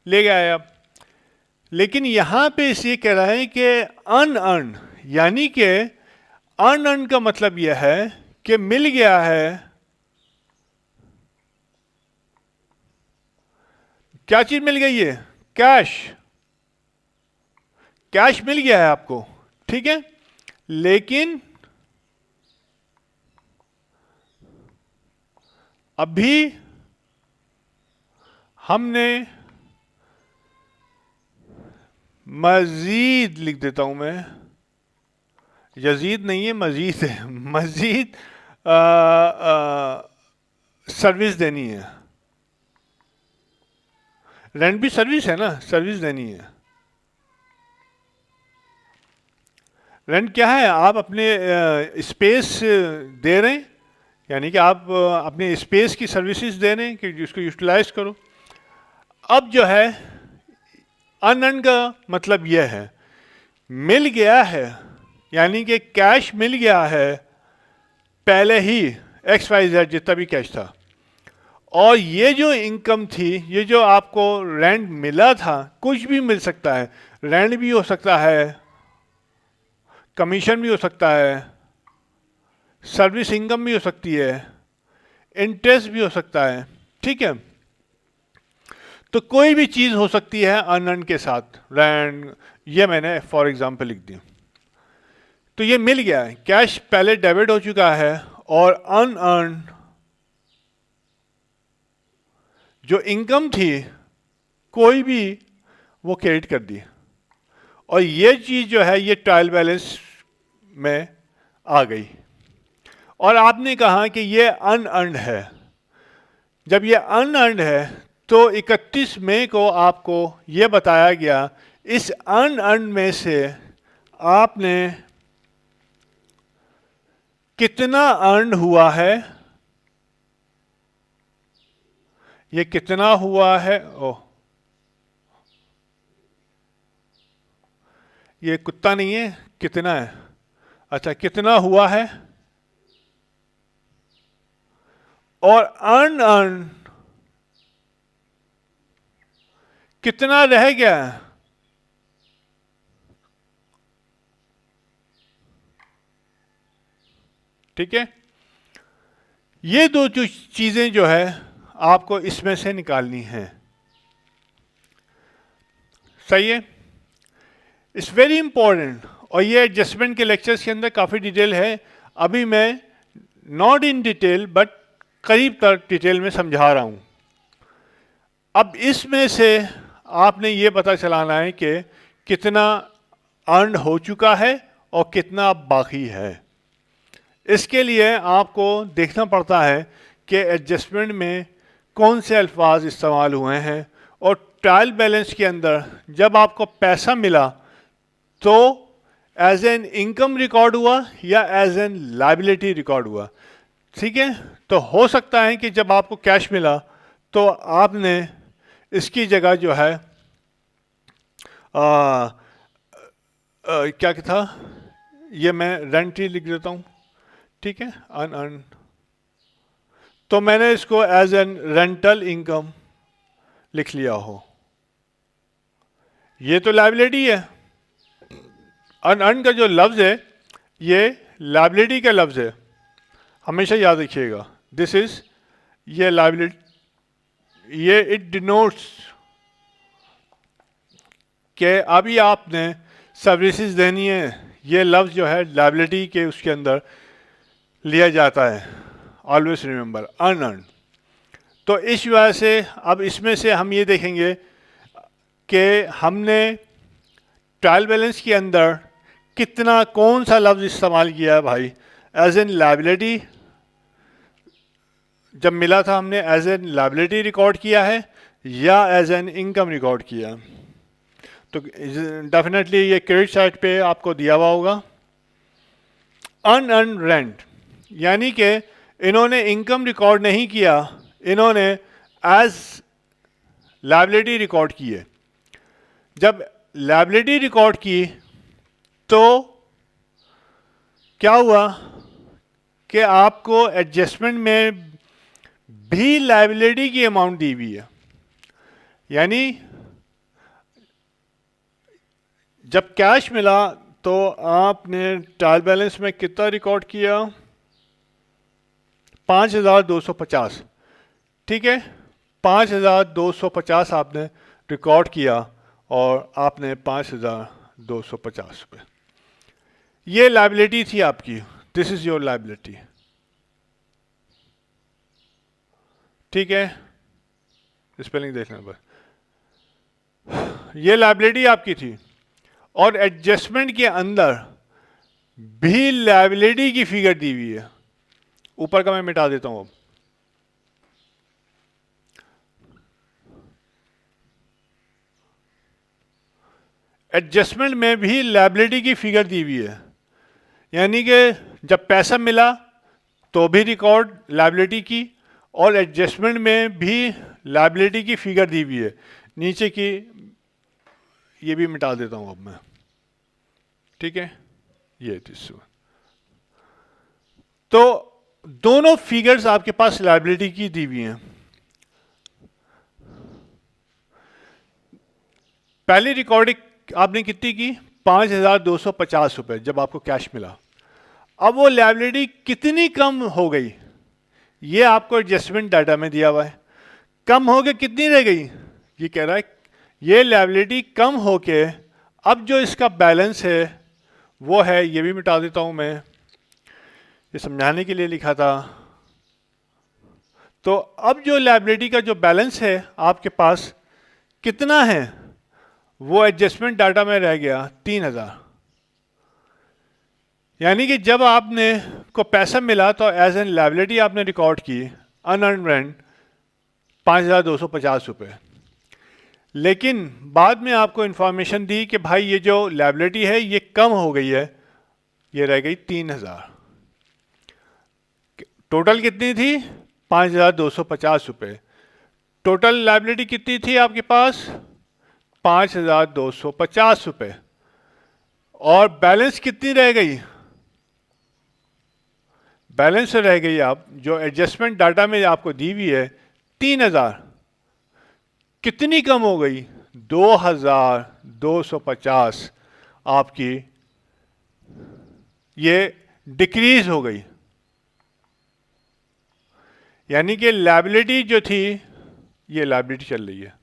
Speaker 1: ले गया आप। लेकिन यहाँ पे इसे कह रहा है कि अनअर्न, यानी कि अनअर्न का मतलब यह है कि मिल गया है, क्या चीज मिल गई है, कैश, कैश मिल गया है आपको, ठीक है। लेकिन अभी हमने मजीद लिख देता हूं मैं, यजीद नहीं है मजीद है, मजीद सर्विस देनी है। रेंट भी सर्विस है ना, सर्विस देनी है। रेंट क्या है, आप अपने स्पेस दे रहे हैं, यानी कि आप अपने स्पेस की सर्विसेज दे रहे हैं कि जिसको यूटिलाइज करो। अब जो है अनअर्न का मतलब यह है मिल गया है, यानी कि कैश मिल गया है पहले ही XYZ जितना भी कैश था, और ये जो इनकम थी, ये जो आपको रेंट मिला था, कुछ भी मिल सकता है, रेंट भी हो सकता है, कमीशन भी हो सकता है, सर्विस इनकम भी हो सकती है, इंटरेस्ट भी हो सकता है, ठीक है। तो कोई भी चीज़ हो सकती है अनअर्न के साथ, रेंट, ये मैंने फॉर एग्जांपल लिख दिया। तो ये मिल गया है, कैश पहले डेबिट हो चुका है और अनअर्न जो इनकम थी कोई भी वो क्रेडिट कर दी, और ये चीज़ जो है ये ट्रायल बैलेंस में आ गई। और आपने कहा कि ये अनअर्न्ड है, जब ये अनअर्न्ड है तो 31 मई को आपको ये बताया गया इस अनअर्न में से आपने कितना अर्न हुआ है, ये कितना हुआ है, ओह ये कुत्ता नहीं है, कितना है, अच्छा कितना हुआ है, और अनअर्न कितना रह गया है। ठीक है, ये दो जो चीजें जो है आपको इसमें से निकालनी है। सही है, इट्स वेरी इंपॉर्टेंट। और ये एडजस्टमेंट के लेक्चर्स के अंदर काफ़ी डिटेल है, अभी मैं नॉट इन डिटेल बट करीब तक डिटेल में समझा रहा हूँ। अब इसमें से आपने ये पता चलाना है कि कितना अर्न हो चुका है और कितना बाकी है। इसके लिए आपको देखना पड़ता है कि एडजस्टमेंट में कौन से अल्फाज इस्तेमाल हुए हैं, और ट्रायल बैलेंस के अंदर जब आपको पैसा मिला तो एज एन इनकम रिकॉर्ड हुआ या एज एन लायबिलिटी रिकॉर्ड हुआ। ठीक है, तो हो सकता है कि जब आपको कैश मिला तो आपने इसकी जगह जो है क्या था, ये मैं रेंट ही लिख देता हूँ। ठीक है, अनअर्न, तो मैंने इसको एज एन रेंटल इनकम लिख लिया हो, ये तो लायबिलिटी है। अनअर्न का जो लफ्ज़ है ये लायबिलिटी का लफ्ज़ है, हमेशा याद रखिएगा। दिस इज ये लायबिलिटी, ये इट डिनोट्स कि अभी आपने सर्विसेज देनी है, ये लफ्ज़ जो है लायबिलिटी के उसके अंदर लिया जाता है। Always remember unearned. तो इस वजह से अब इसमें से हम ये देखेंगे कि हमने ट्रायल बैलेंस के अंदर कितना कौन सा लफ्ज़ इस्तेमाल किया है भाई। एज एन लायबिलिटी जब मिला था हमने एज एन लायबिलिटी रिकॉर्ड किया है या एज एन इनकम रिकॉर्ड किया। तो डेफिनेटली ये क्रेडिट साइड पे आपको दिया हुआ होगा। अनअर्न रेंट, यानी कि इन्होंने इनकम रिकॉर्ड नहीं किया, इन्होंने एज लायबिलिटी रिकॉर्ड की है। जब लायबिलिटी रिकॉर्ड की तो क्या हुआ कि आपको एडजस्टमेंट में भी लायबिलिटी की अमाउंट दी हुई है। यानी जब कैश मिला तो आपने ट्रायल बैलेंस में कितना रिकॉर्ड किया, 5250। ठीक है, 5250 आपने रिकॉर्ड किया और आपने 5250 रुपये, ये लायबिलिटी थी आपकी। This is your liability. ठीक है, स्पेलिंग देख लें बस। ये लायबिलिटी आपकी थी और एडजस्टमेंट के अंदर भी लायबिलिटी की फिगर दी हुई है। ऊपर का मैं मिटा देता हूं अब। एडजस्टमेंट में भी लायबिलिटी की फिगर दी हुई है, यानी कि जब पैसा मिला तो भी रिकॉर्ड लायबिलिटी की, और एडजस्टमेंट में भी लायबिलिटी की फिगर दी हुई है। नीचे की ये भी मिटा देता हूं अब मैं। ठीक है, ये तो दोनों फिगर्स आपके पास लायबिलिटी की दी हुई हैं। पहली रिकॉर्डिंग आपने कितनी की, 5250 रुपए जब आपको कैश मिला। अब वो लायबिलिटी कितनी कम हो गई, ये आपको एडजस्टमेंट डाटा में दिया हुआ है। कम हो गई, कितनी रह गई, ये कह रहा है ये लायबिलिटी कम हो के अब जो इसका बैलेंस है वो है, ये भी मिटा देता हूं मैं, ये समझाने के लिए लिखा था। तो अब जो लायबिलिटी का जो बैलेंस है आपके पास कितना है, वो एडजस्टमेंट डाटा में रह गया 3000। यानी कि जब आपने को पैसा मिला तो एज एन लायबिलिटी आपने रिकॉर्ड की अनअर्न रेंट 5,250 रुपये। लेकिन बाद में आपको इंफॉर्मेशन दी कि भाई ये जो लायबिलिटी है ये कम हो गई है, ये रह गई 3,000। टोटल कितनी थी? 5,250 रुपये। टोटल लायबिलिटी कितनी थी आपके पास? 5,250 रुपये। और बैलेंस कितनी रह गई? बैलेंस रह गई आप जो एडजस्टमेंट डाटा में आपको दी हुई है 3,000। कितनी कम हो गई? 2,250 आपकी ये डिक्रीज हो गई। यानी कि लायबिलिटी जो थी, ये लायबिलिटी चल रही है,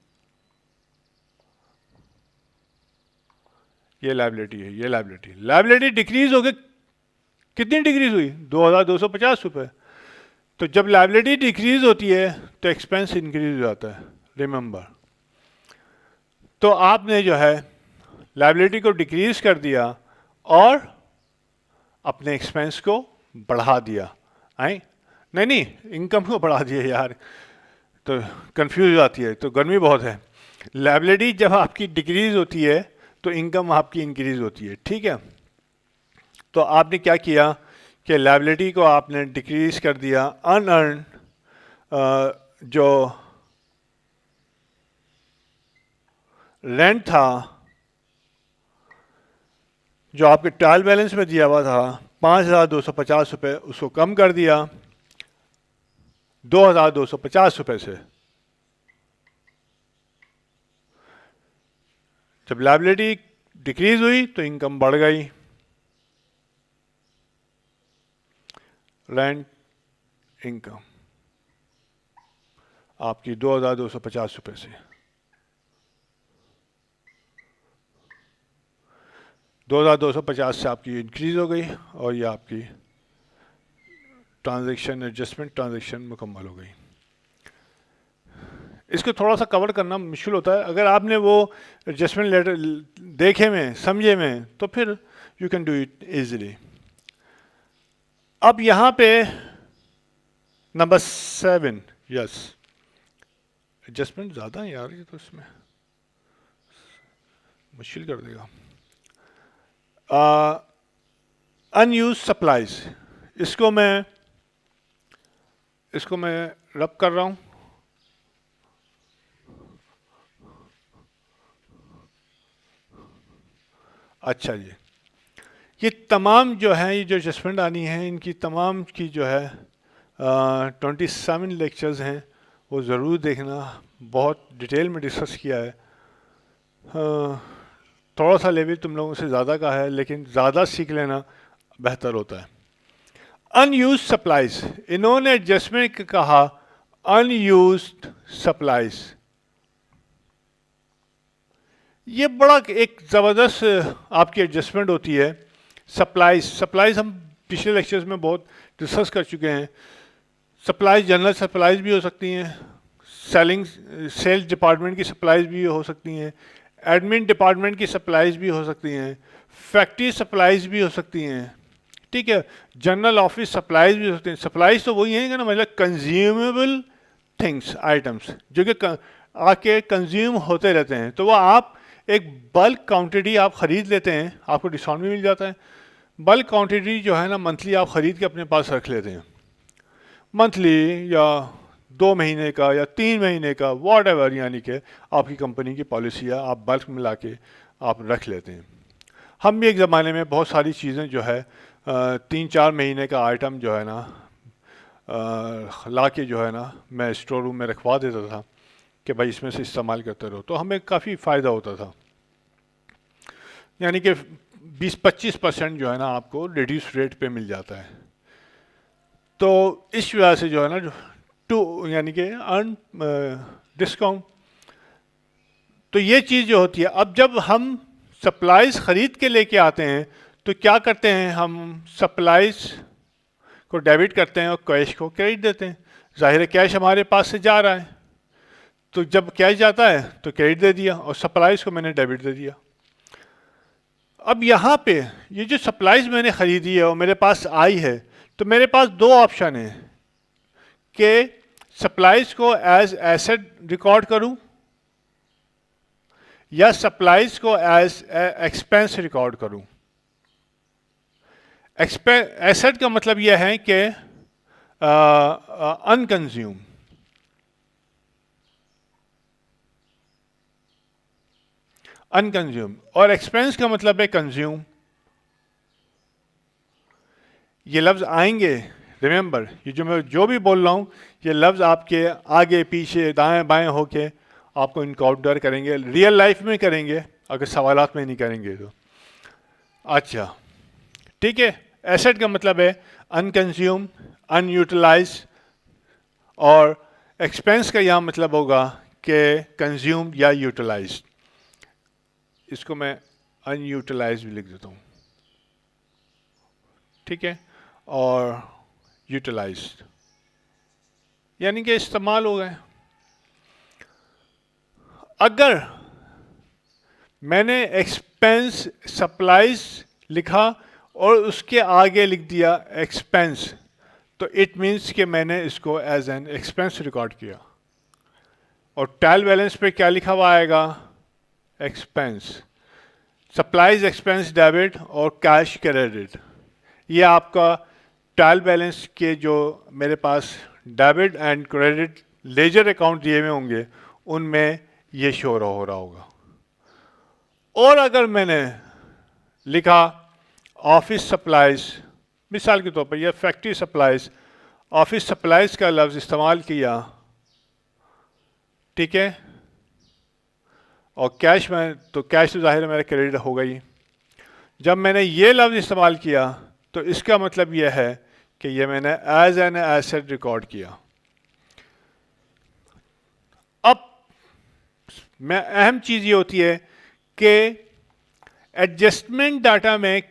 Speaker 1: ये लायबिलिटी है, ये लायबिलिटी डिक्रीज हो गई। कितनी डिक्रीज हुई? 2,250 रुपये। तो जब लायबिलिटी डिक्रीज होती है तो एक्सपेंस इंक्रीज हो जाता है, रिमेंबर। तो आपने जो है लायबिलिटी को डिक्रीज कर दिया और अपने एक्सपेंस को बढ़ा दिया। आई नहीं, इनकम को बढ़ा दिया यार, तो कंफ्यूज हो जाती है, तो गर्मी बहुत है। लायबिलिटी जब आपकी डिक्रीज होती है तो इनकम आपकी इंक्रीज होती है, ठीक है। तो आपने क्या किया कि लायबिलिटी को आपने डिक्रीज कर दिया। अनअर्न जो रेंट था, जो आपके ट्रायल बैलेंस में दिया हुआ था 5,250 रुपये, उसको कम कर दिया 2,250 रुपये से। जब लायबिलिटी डिक्रीज हुई तो इनकम बढ़ गई। रेंट इनकम आपकी 2,250 रुपये से 2,250 से आपकी इंक्रीज हो गई और ये आपकी ट्रांजैक्शन एडजस्टमेंट ट्रांजैक्शन मुकम्मल हो गई। इसको थोड़ा सा कवर करना मुश्किल होता है। अगर आपने वो एडजस्टमेंट लेटर देखे में, समझे में, तो फिर you can do it easily. अब यहाँ पे नंबर 7, यस, एडजस्टमेंट ज़्यादा है यार, ये तो इसमें मुश्किल कर देगा। अनयूज सप्लाईज, इसको मैं रब कर रहा हूँ। अच्छा जी, ये तमाम जो है, ये जो एडजस्टमेंट आनी है, इनकी तमाम की जो है 27 लेक्चर्स हैं, वो ज़रूर देखना। बहुत डिटेल में डिस्कस किया है। थोड़ा सा लेवल तुम लोगों से ज़्यादा का है, लेकिन ज़्यादा सीख लेना बेहतर होता है। अनयूज सप्लाईज, इन्होंने एडजस्टमेंट कहा अनयूज्ड सप्लाईज। ये बड़ा एक ज़बरदस्त आपकी एडजस्टमेंट होती है। सप्लाईज हम पिछले लेक्चर्स में बहुत डिस्कस कर चुके हैं। सप्लाईज जनरल सप्लाईज भी हो सकती हैं, सेल्स डिपार्टमेंट की सप्लाईज भी हो सकती हैं, एडमिन डिपार्टमेंट की सप्लाईज भी हो सकती हैं, फैक्ट्री सप्लाईज भी हो सकती हैं, ठीक है, जनरल ऑफिस सप्लाईज भी हो सकती हैं। सप्लाईज तो वही हैं ना, मतलब कंज्यूमेबल थिंग्स, आइटम्स जो कि आके कंज्यूम होते रहते हैं। तो वो आप एक बल्क क्वांटिटी आप ख़रीद लेते हैं, आपको डिस्काउंट भी मिल जाता है। बल्क क्वांटिटी जो है ना, मंथली आप ख़रीद के अपने पास रख लेते हैं, मंथली या 2 महीने का या 3 महीने का, वॉट एवर, यानी कि आपकी कंपनी की पॉलिसी है, आप बल्क में ला के आप रख लेते हैं। हम भी एक ज़माने में बहुत सारी चीज़ें जो है 3-4 महीने का आइटम जो है ना ला के जो है ना मैं स्टोर रूम में रखवा देता था कि भाई इसमें से इस्तेमाल करते रहो, तो हमें काफ़ी फ़ायदा होता था। यानी कि 20-25% जो है ना आपको रिड्यूस रेट पे मिल जाता है। तो इस वजह से जो है ना, टू यानी कि अर्न डिस्काउंट। तो ये चीज़ जो होती है, अब जब हम सप्लाईज ख़रीद के लेके आते हैं तो क्या करते हैं, हम सप्लाईज को डेबिट करते हैं और कैश को क्रेडिट देते हैं। जाहिर है कैश हमारे पास से जा रहा है, तो जब कैश जाता है तो क्रेडिट दे दिया और सप्लाईज को मैंने डेबिट दे दिया। अब यहाँ पे ये जो सप्लाईज मैंने ख़रीदी है और मेरे पास आई है, तो मेरे पास 2 ऑप्शन हैं कि सप्लाईज को एज एसेट रिकॉर्ड करूं या सप्लाईज को एज एक्सपेंस रिकॉर्ड करूं? एसेट का मतलब यह है कि अनकंज्यूम, और एक्सपेंस का मतलब है कंज्यूम। ये लफ्ज आएंगे, रिमेंबर, ये जो मैं जो भी बोल रहा हूं, ये लफ्ज आपके आगे पीछे दाएं बाएं होके आपको इनकाउंटर करेंगे, रियल लाइफ में करेंगे, अगर सवालात में नहीं करेंगे तो। अच्छा, ठीक है। एसेट का मतलब है अनकंज्यूम, अनयूटिलाइज, और एक्सपेंस का यह मतलब होगा कि कंज्यूम या यूटिलाइज। इसको मैं अनयूटिलाइज भी लिख देता हूँ, ठीक है, और यूटिलाइज्ड यानी कि इस्तेमाल हो गए। अगर मैंने एक्सपेंस सप्लाईज लिखा और उसके आगे लिख दिया एक्सपेंस, तो इट मीन्स कि मैंने इसको एज एन एक्सपेंस रिकॉर्ड किया। और ट्रायल बैलेंस पे क्या लिखा हुआ आएगा? एक्सपेंस, सप्लाईज एक्सपेंस डेबिट और कैश क्रेडिट। ये आपका ट्रायल बैलेंस के जो मेरे पास debit and credit ledger account दिए हुए होंगे उनमें ये शो हो रहा होगा। और अगर मैंने लिखा ऑफिस सप्लाईज, मिसाल के तौर पर, या फैक्ट्री सप्लाईज, ऑफिस सप्लाईज का लफ्ज़ इस्तेमाल किया, ठीक है, और कैश में, तो कैश तो जाहिर है मेरा क्रेडिट होगा ही। जब मैंने ये लफ्ज़ इस्तेमाल किया तो इसका मतलब यह है कि ये मैंने एज एन एसेट रिकॉर्ड किया। अब मैं अहम चीज़ ये होती है कि एडजस्टमेंट डाटा में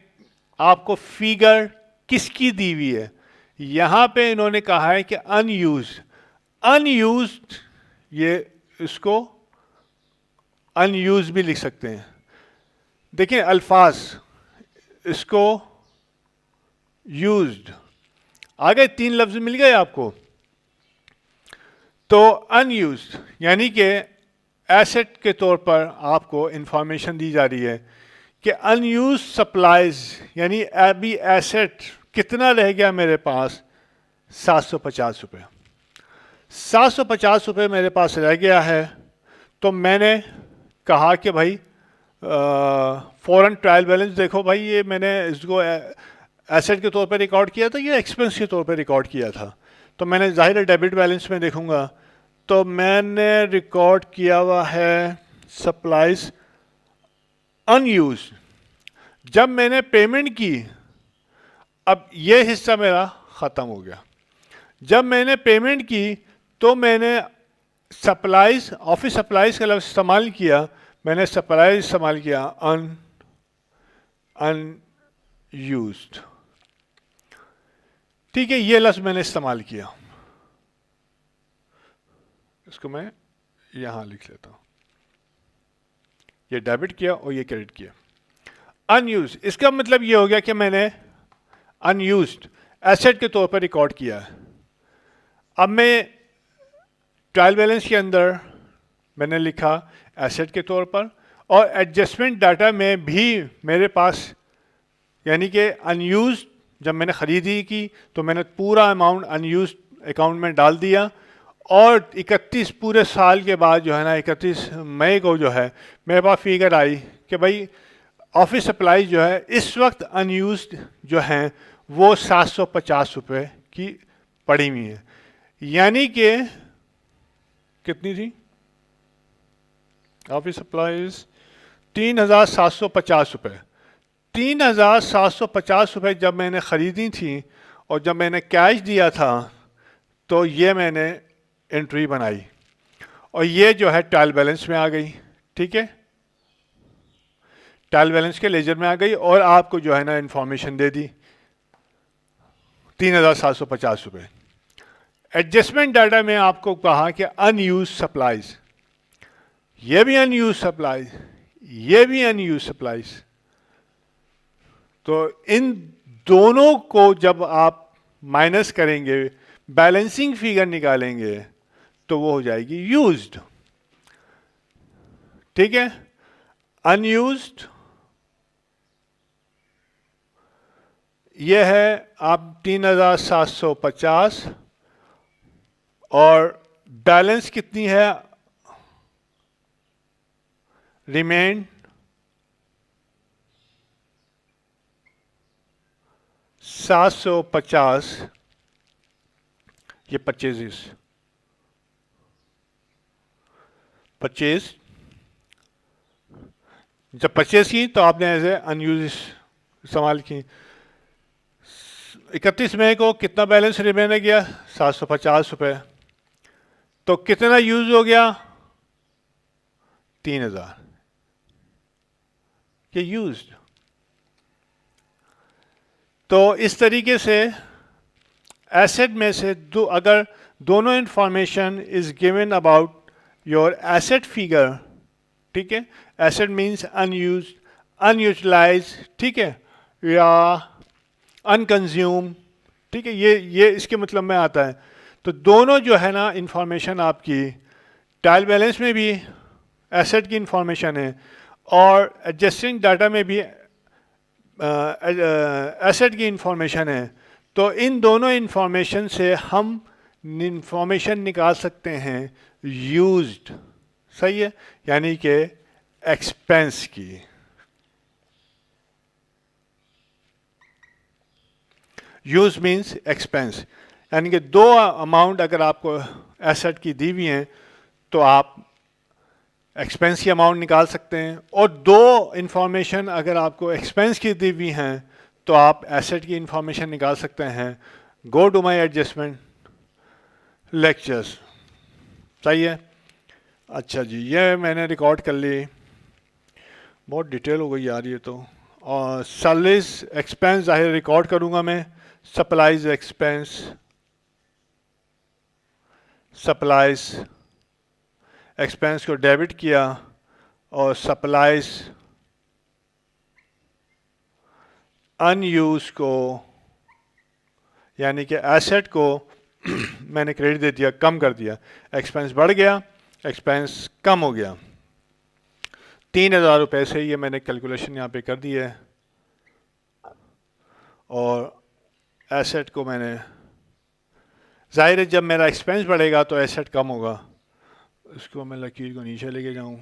Speaker 1: आपको फिगर किसकी दी हुई है। यहाँ पे इन्होंने कहा है कि अनयूज्ड, अनयूज्ड, ये इसको अनयूज भी लिख सकते हैं। देखिए अल्फाज, इसको यूज्ड, आगे 3 लफ्ज मिल गए आपको। तो अनयूज्ड यानी कि एसेट के तौर पर आपको इंफॉर्मेशन दी जा रही है कि अनयूज सप्लाईज, यानी अभी एसेट कितना रह गया मेरे पास? 750 रुपये। 750 रुपये मेरे पास रह गया है। तो मैंने कहा कि भाई फौरन ट्रायल बैलेंस देखो भाई, ये मैंने इसको एसेट के तौर पे रिकॉर्ड किया था, ये एक्सपेंस के तौर पे रिकॉर्ड किया था। तो मैंने ज़ाहिर है डेबिट बैलेंस में देखूंगा, तो मैंने रिकॉर्ड किया हुआ है सप्लाईज अनयूज। जब मैंने पेमेंट की, अब ये हिस्सा मेरा ख़त्म हो गया। जब मैंने पेमेंट की तो मैंने सप्लाईज, ऑफिस सप्लाईज का लफ्ज़ इस्तेमाल किया, मैंने सप्लाईज इस्तेमाल किया अनयूज्ड, ठीक है, ये लफ्ज़ मैंने इस्तेमाल किया। इसको मैं यहां लिख लेता हूं, ये डेबिट किया और ये क्रेडिट किया। अनयूज्ड, इसका मतलब ये हो गया कि मैंने अनयूज्ड एसेट के तौर पर रिकॉर्ड किया है। अब मैं ट्रायल बैलेंस के अंदर मैंने लिखा एसेट के तौर पर, और एडजस्टमेंट डाटा में भी मेरे पास, यानी कि अनयूज्ड, जब मैंने ख़रीदी की तो मैंने पूरा अमाउंट अनयूज्ड अकाउंट में डाल दिया, और 31 पूरे साल के बाद जो है ना, 31 मई को जो है मेरे पास फिगर आई कि भाई ऑफिस सप्लाई जो है इस वक्त अनयूज्ड जो हैं वो 750 रुपये की पड़ी हुई है। यानी कि कितनी थी ऑफिस सप्लाईज? 3,750 रुपये। 3,750 रुपये जब मैंने ख़रीदी थी और जब मैंने कैश दिया था तो ये मैंने एंट्री बनाई, और ये जो है ट्रायल बैलेंस में आ गई, ठीक है, ट्रायल बैलेंस के लेजर में आ गई, और आपको जो है ना इंफॉर्मेशन दे दी 3,750 रुपये। एडजस्टमेंट डाटा में आपको कहा कि अनयूज सप्लाईज, ये भी अनयूज सप्लाईज, ये भी अनयूज सप्लाईज। तो इन दोनों को जब आप माइनस करेंगे, बैलेंसिंग फिगर निकालेंगे, तो वो हो जाएगी यूज्ड। ठीक है, अनयूज्ड ये है आप 3750, और बैलेंस कितनी है, रिमेन 750, ये परचेजेस, परचेज जब परचेज की तो आपने एज ए अनयूज इस्तेमाल की। 31 मई को कितना बैलेंस रिमेन गया, 750 रुपये, तो कितना यूज हो गया, 3000, ये यूज्ड। तो इस तरीके से एसेट में से अगर दोनों information is given about your asset figure, ठीक है, एसेट मीन्स अनयूज, अनयूटिलाइज, ठीक है, या अनकंज्यूम, ठीक है, ये इसके मतलब में आता है। तो दोनों जो है ना इंफॉर्मेशन आपकी ट्रायल बैलेंस में भी एसेट की इंफॉर्मेशन है और एडजस्टिंग डाटा में भी एसेट की इंफॉर्मेशन है। तो इन दोनों इंफॉर्मेशन से हम इंफॉर्मेशन निकाल सकते हैं यूज्ड, सही है, यानी कि एक्सपेंस की। यूज मीन्स एक्सपेंस, यानी कि दो अमाउंट अगर आपको एसेट की दी हुई हैं तो आप एक्सपेंस की अमाउंट निकाल सकते हैं, और दो इंफॉर्मेशन अगर आपको एक्सपेंस की दी हुई हैं तो आप एसेट की इंफॉर्मेशन निकाल सकते हैं। Go to my adjustment lectures, सही है। अच्छा जी, ये मैंने रिकॉर्ड कर ली, बहुत डिटेल हो गई यार ये तो। और सैलरीज एक्सपेंस जाहिर रिकॉर्ड करूँगा मैं, सप्लाइज एक्सपेंस, सप्लाइज एक्सपेंस को डेबिट किया और सप्लाइज अनयूज को यानी कि एसेट को मैंने क्रेडिट दे दिया, कम कर दिया, एक्सपेंस बढ़ गया, एक्सपेंस कम हो गया। 3000 रुपये से ये मैंने कैलकुलेशन यहाँ पे कर दी है, और एसेट को मैंने, जाहिर है जब मेरा एक्सपेंस बढ़ेगा तो एसेट कम होगा। इसको मैं लकीर को नीचे लेके जाऊं,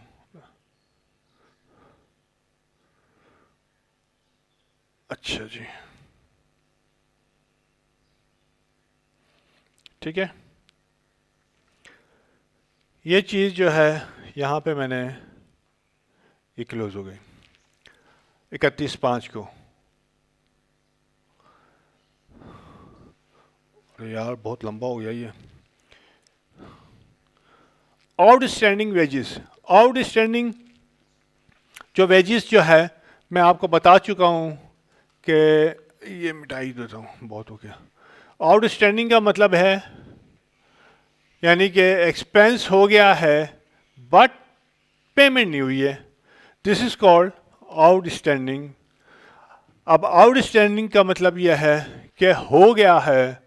Speaker 1: अच्छा जी, ठीक है। ये चीज़ जो है यहाँ पे मैंने, ये क्लोज हो गई 31/5 को। अरे यार बहुत लंबा हो गया ये। आउटस्टैंडिंग वेजेस, आउटस्टैंडिंग जो वेजेस जो है मैं आपको बता चुका हूँ कि, ये मिटाई देता हूँ, बहुत हो गया। आउटस्टैंडिंग का मतलब है यानी कि एक्सपेंस हो गया है बट पेमेंट नहीं हुई है, दिस इज कॉल्ड आउटस्टैंडिंग। अब आउटस्टैंडिंग का मतलब यह है कि हो गया है,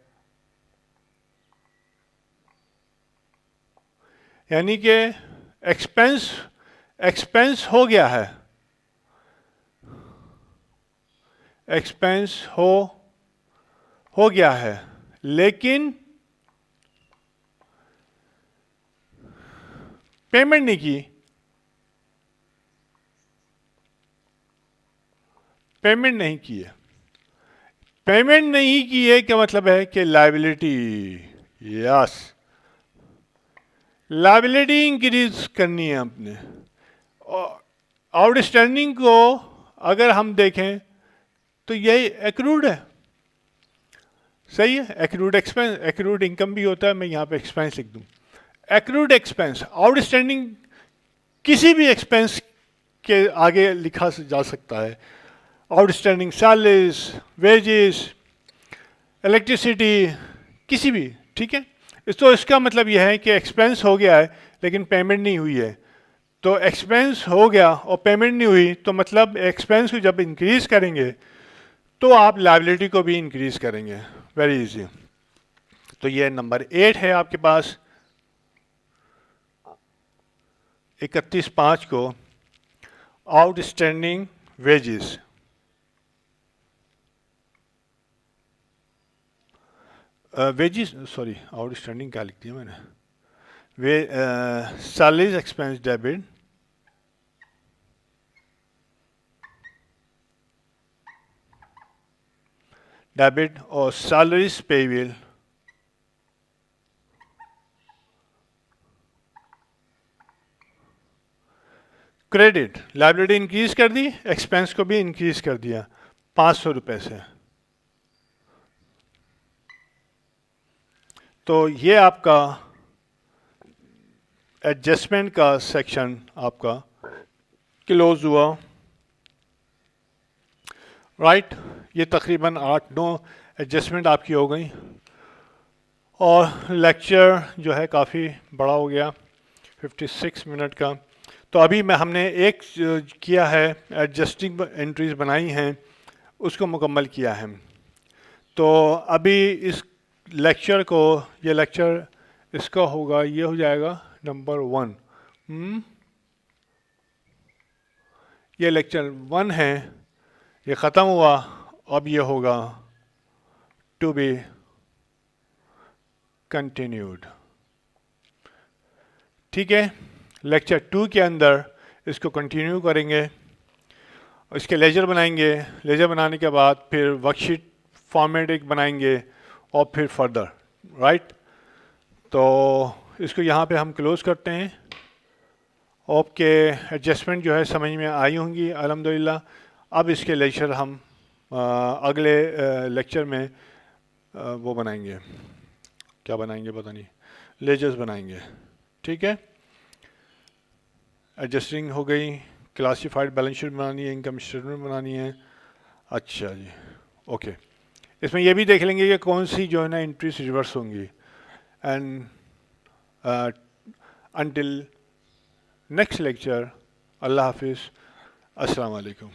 Speaker 1: यानी कि एक्सपेंस हो गया है, एक्सपेंस हो गया है, लेकिन पेमेंट नहीं की, पेमेंट नहीं की है। पेमेंट नहीं की है क्या मतलब है कि लायबिलिटी, यस, लायबिलिटी इंक्रीज करनी है अपने। आउटस्टैंडिंग को अगर हम देखें तो यही एक्रूड है, सही है, एक्रूड एक्सपेंस, एक्रूड इनकम भी होता है, मैं यहाँ पे एक्सपेंस लिख दूँ। एक्रूड एक्सपेंस, आउटस्टैंडिंग किसी भी एक्सपेंस के आगे लिखा जा सकता है, आउटस्टैंडिंग सैलरीज, वेजेस, इलेक्ट्रिसिटी, किसी भी, ठीक है। तो इसका मतलब यह है कि एक्सपेंस हो गया है लेकिन पेमेंट नहीं हुई है। तो एक्सपेंस हो गया और पेमेंट नहीं हुई तो मतलब एक्सपेंस को जब इंक्रीज करेंगे तो आप लायबिलिटी को भी इंक्रीज करेंगे, वेरी इजी। तो ये नंबर 8 है आपके पास। 31/5 को outstanding wages, wages sorry outstanding क्या लिख दिया मैंने, वे सैलरीज एक्सपेंस डेबिट और salaries payable credit. Liability increase कर दी, एक्सपेंस को भी इंक्रीज कर दिया 500 रुपये से। तो ये आपका एडजस्टमेंट का सेक्शन आपका क्लोज हुआ, राइट। ये तकरीबन 8-9 एडजस्टमेंट आपकी हो गई और लेक्चर जो है काफ़ी बड़ा हो गया 56 मिनट का। तो अभी हमने एक किया है, एडजस्टिंग एंट्रीज बनाई हैं, उसको मुकम्मल किया है। तो अभी इस लेक्चर को, ये लेक्चर इसका होगा, ये हो जाएगा नंबर 1। ये लेक्चर 1 है, ये ख़त्म हुआ। अब ये होगा टू बी कंटिन्यूड, ठीक है। लेक्चर 2 के अंदर इसको कंटिन्यू करेंगे, इसके लेजर बनाएंगे, लेजर बनाने के बाद फिर वर्कशीट फॉर्मेट एक बनाएंगे और फिर फर्दर, राइट। तो इसको यहाँ पे हम क्लोज करते हैं। ओके, एडजस्टमेंट जो है समझ में आई होंगी अल्हम्दुलिल्लाह। अब इसके लेक्चर हम अगले लेक्चर में वो बनाएंगे, क्या बनाएंगे पता नहीं, लेजर्स बनाएंगे, ठीक है। एडजस्टिंग हो गई, क्लासिफाइड बैलेंस शीट बनानी है, इनकम स्टेटमेंट बनानी है। अच्छा जी, ओके। इसमें ये भी देख लेंगे कि कौन सी जो है ना एंट्रीज रिवर्स होंगी। And until next lecture, Allah Hafiz, Assalamu alaikum.